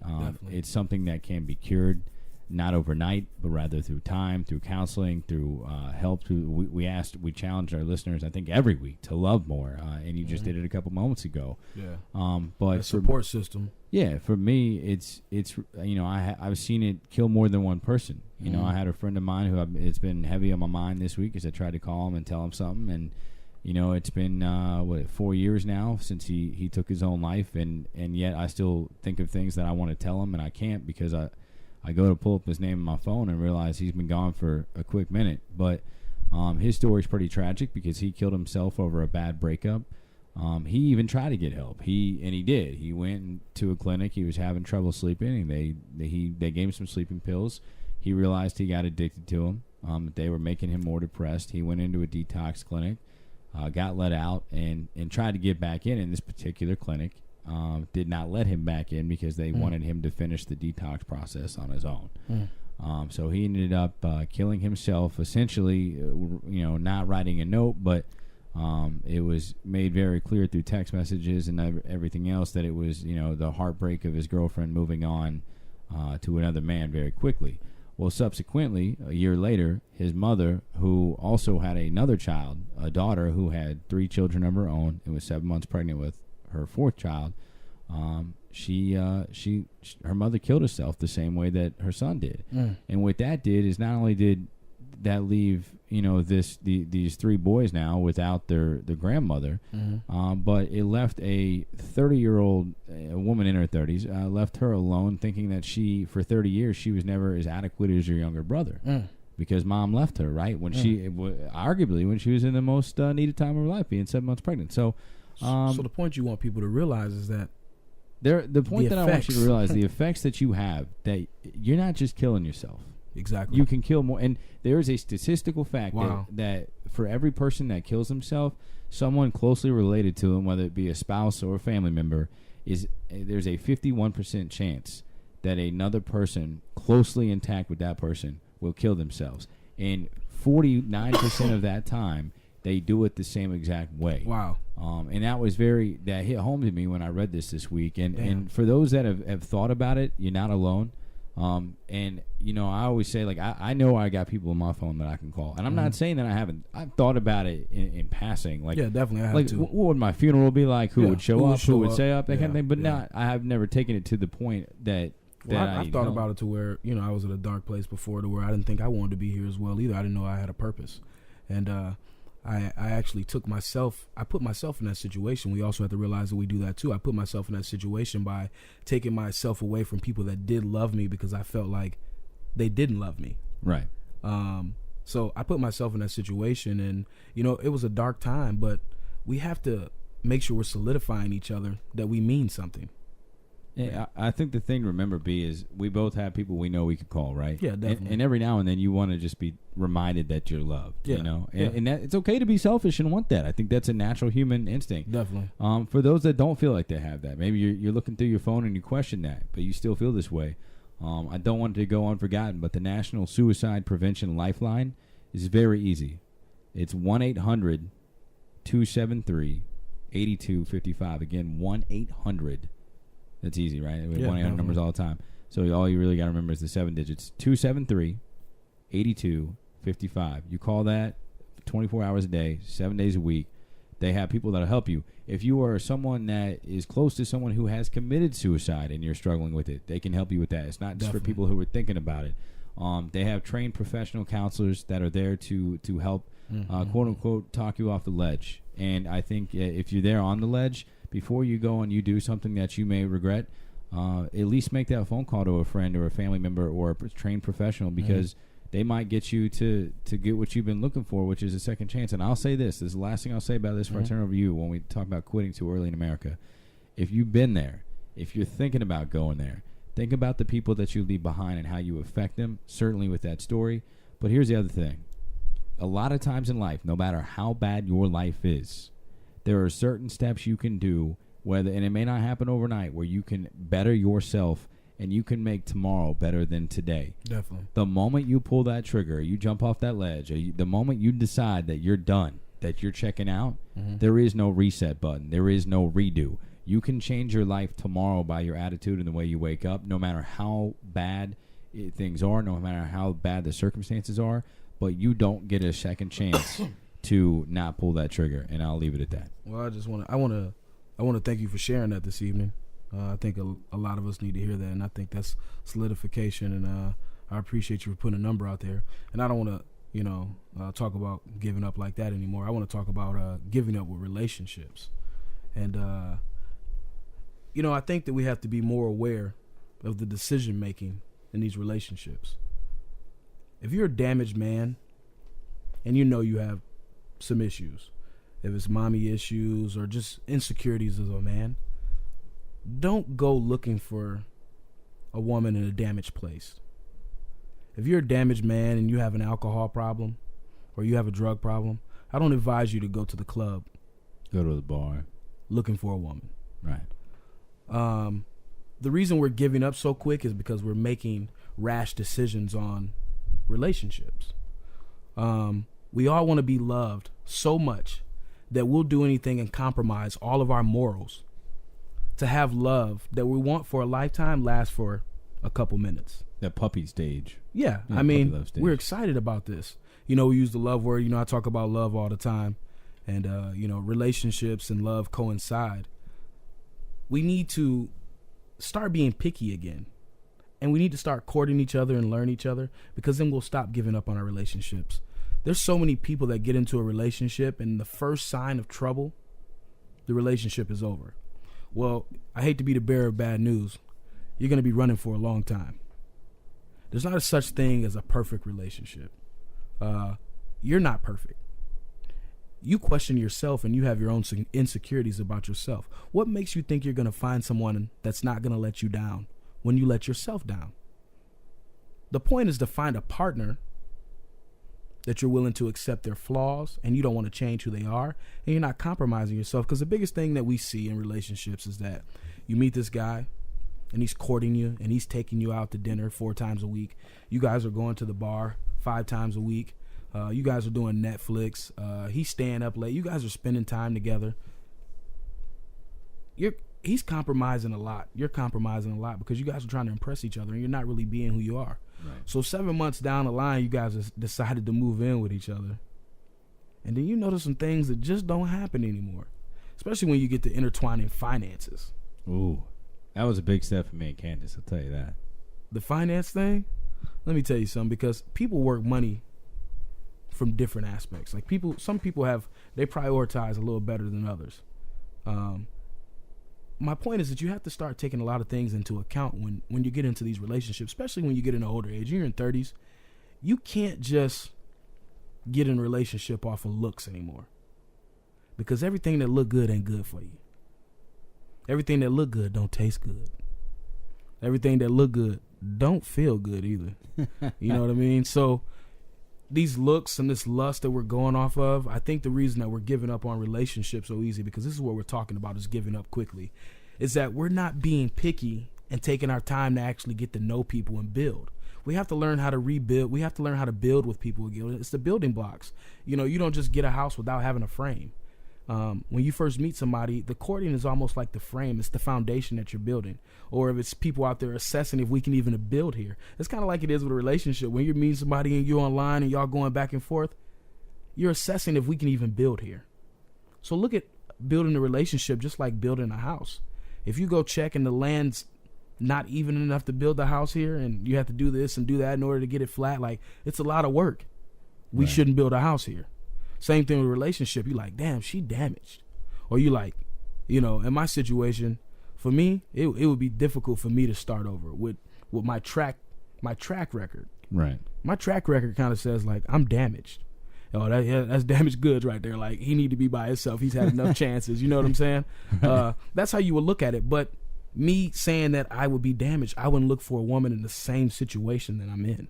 It's something that can be cured, not overnight, but rather through time, through counseling, through help. We challenged our listeners, I think, every week to love more, and you just did it a couple moments ago. Yeah. But a support system. Yeah, for me, it's I've seen it kill more than one person. I had a friend of mine who it's been heavy on my mind this week, as I tried to call him and tell him something, and it's been 4 years now since he took his own life, and yet I still think of things that I want to tell him, and I can't, because I go to pull up his name on my phone and realize he's been gone for a quick minute. But his story is pretty tragic, because he killed himself over a bad breakup. He even tried to get help. He did. He went to a clinic. He was having trouble sleeping, and they gave him some sleeping pills. He realized he got addicted to them. They were making him more depressed. He went into a detox clinic, got let out, and tried to get back in this particular clinic. Did not let him back in, because they wanted him to finish the detox process on his own. So he ended up killing himself, essentially, not writing a note, but it was made very clear through text messages and everything else that it was, the heartbreak of his girlfriend moving on to another man very quickly. Well, subsequently, a year later, his mother, who also had another child, a daughter who had 3 children of her own and was 7 months pregnant with her 4th child, her mother killed herself the same way that her son did. And what that did is, not only did that leave these 3 boys now without their grandmother, but it left a 30-year-old woman in her 30s, left her alone, thinking that for 30 years she was never as adequate as her younger brother, because mom left her right when arguably when she was in the most needed time of her life, being 7 months pregnant. So the point you want people to realize is that the point that I want you to realize, the effects that you have, that you're not just killing yourself. Exactly. You can kill more. And there is a statistical fact that for every person that kills himself, someone closely related to him, whether it be a spouse or a family member, there's a 51% chance that another person closely intact with that person will kill themselves. And 49% of that time, they do it the same exact way. Wow. And that hit home to me when I read this week. And for those that have thought about it, you're not alone. And I always say, like, I know I got people on my phone that I can call, and I'm not saying that I haven't. I've thought about it in passing. Like, yeah, definitely. I have like, to. What would my funeral be like? Who would show up? Who would say up? That kind of thing. But I have never taken it to the point that. I've thought about it to where I was at a dark place before, to where I didn't think I wanted to be here as well either. I didn't know I had a purpose, and I actually put myself in that situation. We also have to realize that we do that too. I put myself in that situation by taking myself away from people that did love me, because I felt like they didn't love me. Right. So I put myself in that situation, and it was a dark time, but we have to make sure we're solidifying each other, that we mean something. Yeah, I think the thing to remember, B, is we both have people we know we could call, right? Yeah, definitely. And every now and then you want to just be reminded that you're loved, And that, it's okay to be selfish and want that. I think that's a natural human instinct. Definitely. For those that don't feel like they have that, maybe you're looking through your phone and you question that, but you still feel this way. I don't want it to go unforgotten, but the National Suicide Prevention Lifeline is very easy. It's 1-800-273-8255. Again, 1-800. That's easy, right? We have 1-800 numbers all the time. So all you really got to remember is the 7 digits. 273-8255. You call that 24 hours a day, 7 days a week. They have people that'll help you. If you are someone that is close to someone who has committed suicide and you're struggling with it, they can help you with that. It's not just for people who are thinking about it. They have trained professional counselors that are there to help, quote unquote, talk you off the ledge. And I think if you're there on the ledge, before you go and you do something that you may regret, at least make that phone call to a friend or a family member or a trained professional, because they might get you to get what you've been looking for, which is a second chance. And I'll say this is the last thing I'll say about this before I turn it over to you when we talk about quitting too early in America. If you've been there, if you're thinking about going there, think about the people that you leave behind and how you affect them, certainly with that story. But here's the other thing. A lot of times in life, no matter how bad your life is, there are certain steps you can do, and it may not happen overnight, where you can better yourself and you can make tomorrow better than today. Definitely. The moment you pull that trigger, you jump off that ledge, the moment you decide that you're done, that you're checking out, there is no reset button. There is no redo. You can change your life tomorrow by your attitude and the way you wake up, no matter how bad things are, no matter how bad the circumstances are, but you don't get a second chance to not pull that trigger, and I'll leave it at that. Well, I want to thank you for sharing that this evening. I think a lot of us need to hear that, and I think that's solidification, and I appreciate you for putting a number out there. And I don't want to, talk about giving up like that anymore. I want to talk about giving up with relationships. And, I think that we have to be more aware of the decision-making in these relationships. If you're a damaged man and you have some issues, if it's mommy issues or just insecurities as a man, don't go looking for a woman in a damaged place. If you're a damaged man and you have an alcohol problem or you have a drug problem, I don't advise you to go to the club. Go to the bar. Looking for a woman. Right. The reason we're giving up so quick is because we're making rash decisions on relationships. We all want to be loved so much that we'll do anything and compromise all of our morals to have love that we want for a lifetime last for a couple minutes. That puppy stage. Yeah, I puppy mean, love stage. we're excited about this. We use the love word. I talk about love all the time. And, relationships and love coincide. We need to start being picky again. And we need to start courting each other and learn each other, because then we'll stop giving up on our relationships. There's so many people that get into a relationship, and the first sign of trouble, the relationship is over. Well, I hate to be the bearer of bad news. You're going to be running for a long time. There's not a such thing as a perfect relationship. You're not perfect. You question yourself and you have your own insecurities about yourself. What makes you think you're going to find someone that's not going to let you down when you let yourself down? The point is to find a partner that you're willing to accept their flaws and you don't want to change who they are, and you're not compromising yourself. Because the biggest thing that we see in relationships is that you meet this guy and he's courting you and he's taking you out to dinner 4 times a week. You guys are going to the bar 5 times a week. You guys are doing Netflix. He's staying up late. You guys are spending time together. He's compromising a lot. You're compromising a lot because you guys are trying to impress each other and you're not really being who you are. Right. So 7 months down the line, you guys have decided to move in with each other. And then you notice some things that just don't happen anymore, especially when you get to intertwining finances. Ooh, that was a big step for me and Candace, I'll tell you that. The finance thing? Let me tell you something, because people work money from different aspects. Like some people they prioritize a little better than others. My point is that you have to start taking a lot of things into account when you get into these relationships, especially when you get in an older age. You're in 30s. You can't just get in a relationship off of looks anymore, because everything that look good ain't good for you. Everything that look good don't taste good. Everything that look good don't feel good either. You know what I mean? So these looks and this lust that we're going off of, I think the reason that we're giving up on relationships so easy, because this is what we're talking about, is giving up quickly, is that we're not being picky and taking our time to actually get to know people and build. We have to learn how to rebuild. We have to learn how to build with people again. It's the building blocks. You don't just get a house without having a frame. When you first meet somebody, the courting is almost like the frame. It's the foundation that you're building. Or if it's people out there assessing if we can even build here. It's kind of like it is with a relationship. When you're meeting somebody and you're online and y'all going back and forth, you're assessing if we can even build here. So look at building a relationship just like building a house. If you go check and the land's not even enough to build the house here, and you have to do this and do that in order to get it flat, like, it's a lot of work. We shouldn't build a house here. Same thing with a relationship. You like, damn, she damaged. Or you like, you know, in my situation, for me, it would be difficult for me to start over with my track record. Right. My track record kind of says like I'm damaged. Oh, that's damaged goods right there. Like he need to be by himself. He's had enough chances. You know what I'm saying? That's how you would look at it. But me saying that I would be damaged, I wouldn't look for a woman in the same situation that I'm in.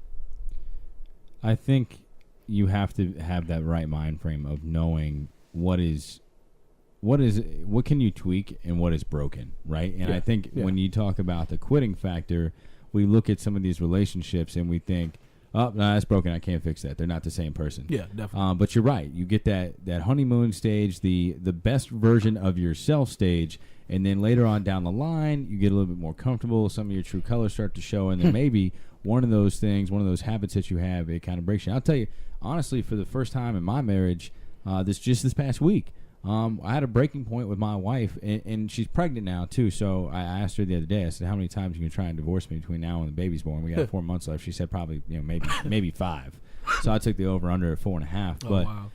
I think you have to have that right mind frame of knowing what can you tweak and what is broken, right? And I think when you talk about the quitting factor, we look at some of these relationships and we think, oh, no, that's broken. I can't fix that. They're not the same person. Yeah, definitely. But you're right. You get that honeymoon stage, the best version of yourself stage, and then later on down the line, you get a little bit more comfortable. Some of your true colors start to show, and then maybe one of those things, one of those habits that you have, it kind of breaks you. I'll tell you, honestly, for the first time in my marriage, this past week, I had a breaking point with my wife, and she's pregnant now, too. So I asked her the other day, I said, how many times are you going to try and divorce me between now and the baby's born? We got 4 months left. She said probably, maybe 5. So I took the over-under at 4.5. Oh, but, wow.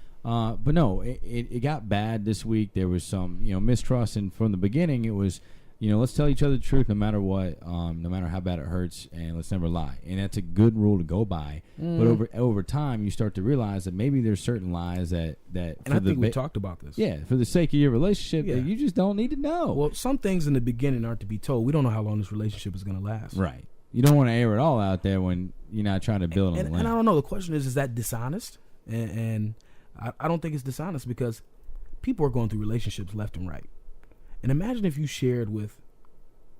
But no, it got bad this week. There was some, mistrust, and from the beginning, it was, let's tell each other the truth no matter what, no matter how bad it hurts, and let's never lie. And that's a good rule to go by. But over time, you start to realize that maybe there's certain lies that and I think we talked about this. Yeah, for the sake of your relationship, that you just don't need to know. Well, some things in the beginning aren't to be told. We don't know how long this relationship is going to last. Right. You don't want to air it all out there when you're not trying to build on the land. And I don't know. The question is that dishonest? And I don't think it's dishonest because people are going through relationships left and right. And imagine if you shared with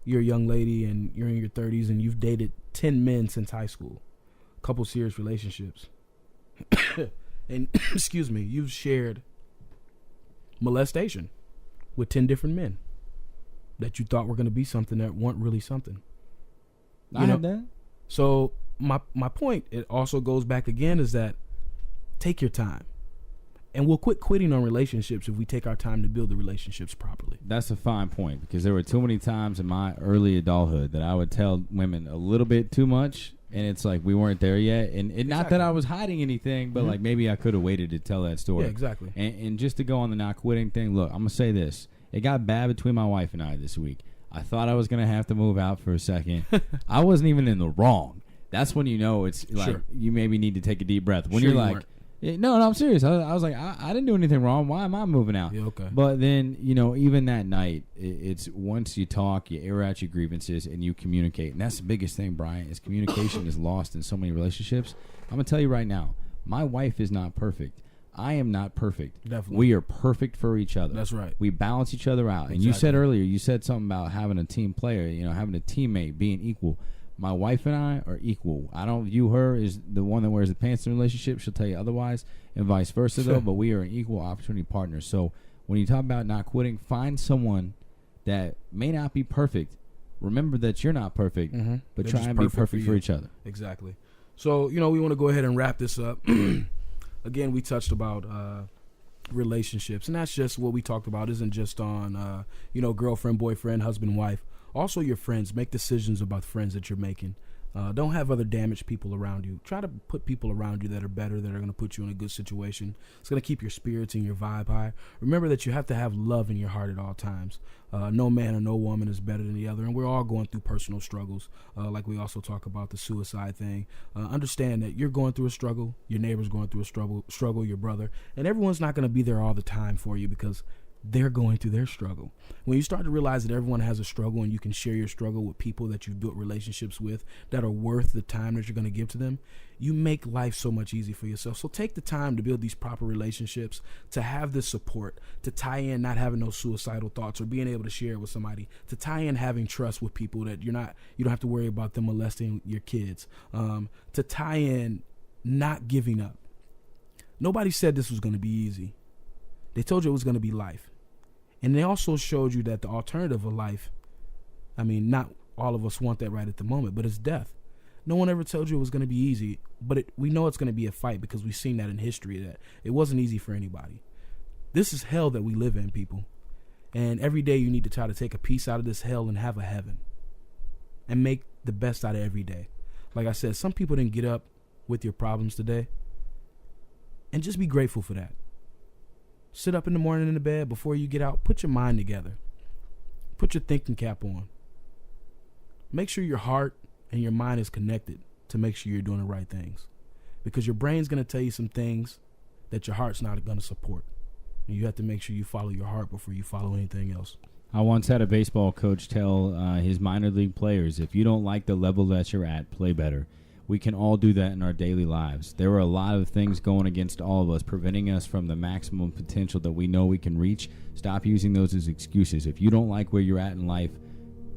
your young lady and you're in your 30s and you've dated 10 men since high school, a couple serious relationships. And, excuse me, you've shared molestation with 10 different men that you thought were going to be something that weren't really something. I had that. So my point, it also goes back again, is that take your time. And we'll quit quitting on relationships if we take our time to build the relationships properly. That's a fine point, because there were too many times in my early adulthood that I would tell women a little bit too much, and it's like we weren't there yet. And not that I was hiding anything, but like maybe I could have waited to tell that story. Yeah, exactly. And just to go on the not quitting thing, look, I'm going to say this. It got bad between my wife and I this week. I thought I was going to have to move out for a second. I wasn't even in the wrong. That's when you know it's like you maybe need to take a deep breath. When you're like, no, I'm serious. I was like, I didn't do anything wrong. Why am I moving out? Yeah, okay. But then, even that night, it's once you talk, you air out your grievances, and you communicate. And that's the biggest thing, Brian, is communication is lost in so many relationships. I'm going to tell you right now, my wife is not perfect. I am not perfect. Definitely. We are perfect for each other. That's right. We balance each other out. Exactly. And you said earlier, you said something about having a team player, having a teammate, being equal. My wife and I are equal. I don't view her as the one that wears the pants in a relationship. She'll tell you otherwise, and vice versa, though. But we are an equal opportunity partner. So when you talk about not quitting, find someone that may not be perfect. Remember that you're not perfect, but try and be perfect for each other. Exactly. So, we want to go ahead and wrap this up. Again, we touched about relationships, and that's just what we talked about. Isn't just on, girlfriend, boyfriend, husband, wife. Also, your friends. Make decisions about friends that you're making. Don't have other damaged people around you. Try to put people around you that are better, that are going to put you in a good situation. It's going to keep your spirits and your vibe high. Remember that you have to have love in your heart at all times. No man or no woman is better than the other, and we're all going through personal struggles. Like we also talk about the suicide thing. Understand that you're going through a struggle. Your neighbor's going through a struggle, your brother. And everyone's not going to be there all the time for you because they're going through their struggle. When you start to realize that everyone has a struggle and you can share your struggle with people that you've built relationships with that are worth the time that you're going to give to them, you make life so much easier for yourself. So take the time to build these proper relationships, to have this support, to tie in not having those suicidal thoughts or being able to share it with somebody, to tie in having trust with people that you don't have to worry about them molesting your kids, to tie in not giving up. Nobody said this was going to be easy. They told you it was going to be life. And they also showed you that the alternative of life, not all of us want that right at the moment, but it's death. No one ever told you it was going to be easy, but we know it's going to be a fight because we've seen that in history, that it wasn't easy for anybody. This is hell that we live in, people. And every day you need to try to take a piece out of this hell and have a heaven. And make the best out of every day. Like I said, some people didn't get up with your problems today. And just be grateful for that. Sit up in the morning in the bed before you get out. Put your mind together. Put your thinking cap on. Make sure your heart and your mind is connected to make sure you're doing the right things. Because your brain's going to tell you some things that your heart's not going to support. And you have to make sure you follow your heart before you follow anything else. I once had a baseball coach tell his minor league players, if you don't like the level that you're at, play better. We can all do that in our daily lives. There are a lot of things going against all of us, preventing us from the maximum potential that we know we can reach. Stop using those as excuses. If you don't like where you're at in life,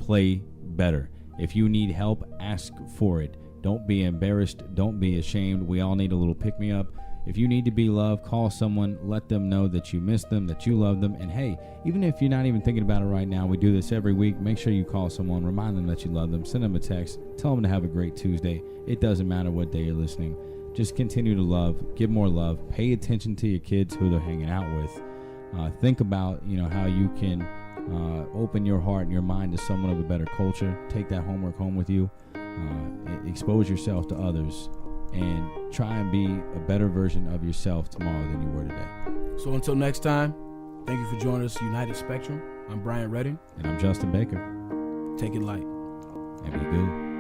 play better. If you need help, ask for it. Don't be embarrassed. Don't be ashamed. We all need a little pick-me-up. If you need to be loved, call someone. Let them know that you miss them, that you love them. And hey, even if you're not even thinking about it right now, we do this every week. Make sure you call someone. Remind them that you love them. Send them a text. Tell them to have a great Tuesday. It doesn't matter what day you're listening. Just continue to love. Give more love. Pay attention to your kids who they're hanging out with. Think about, how you can open your heart and your mind to somewhat of a better culture. Take that homework home with you. Expose yourself to others. And try and be a better version of yourself tomorrow than you were today. So until next time, thank you for joining us, United Spectrum. I'm Brian Redding. And I'm Justin Baker. Take it light. And be good.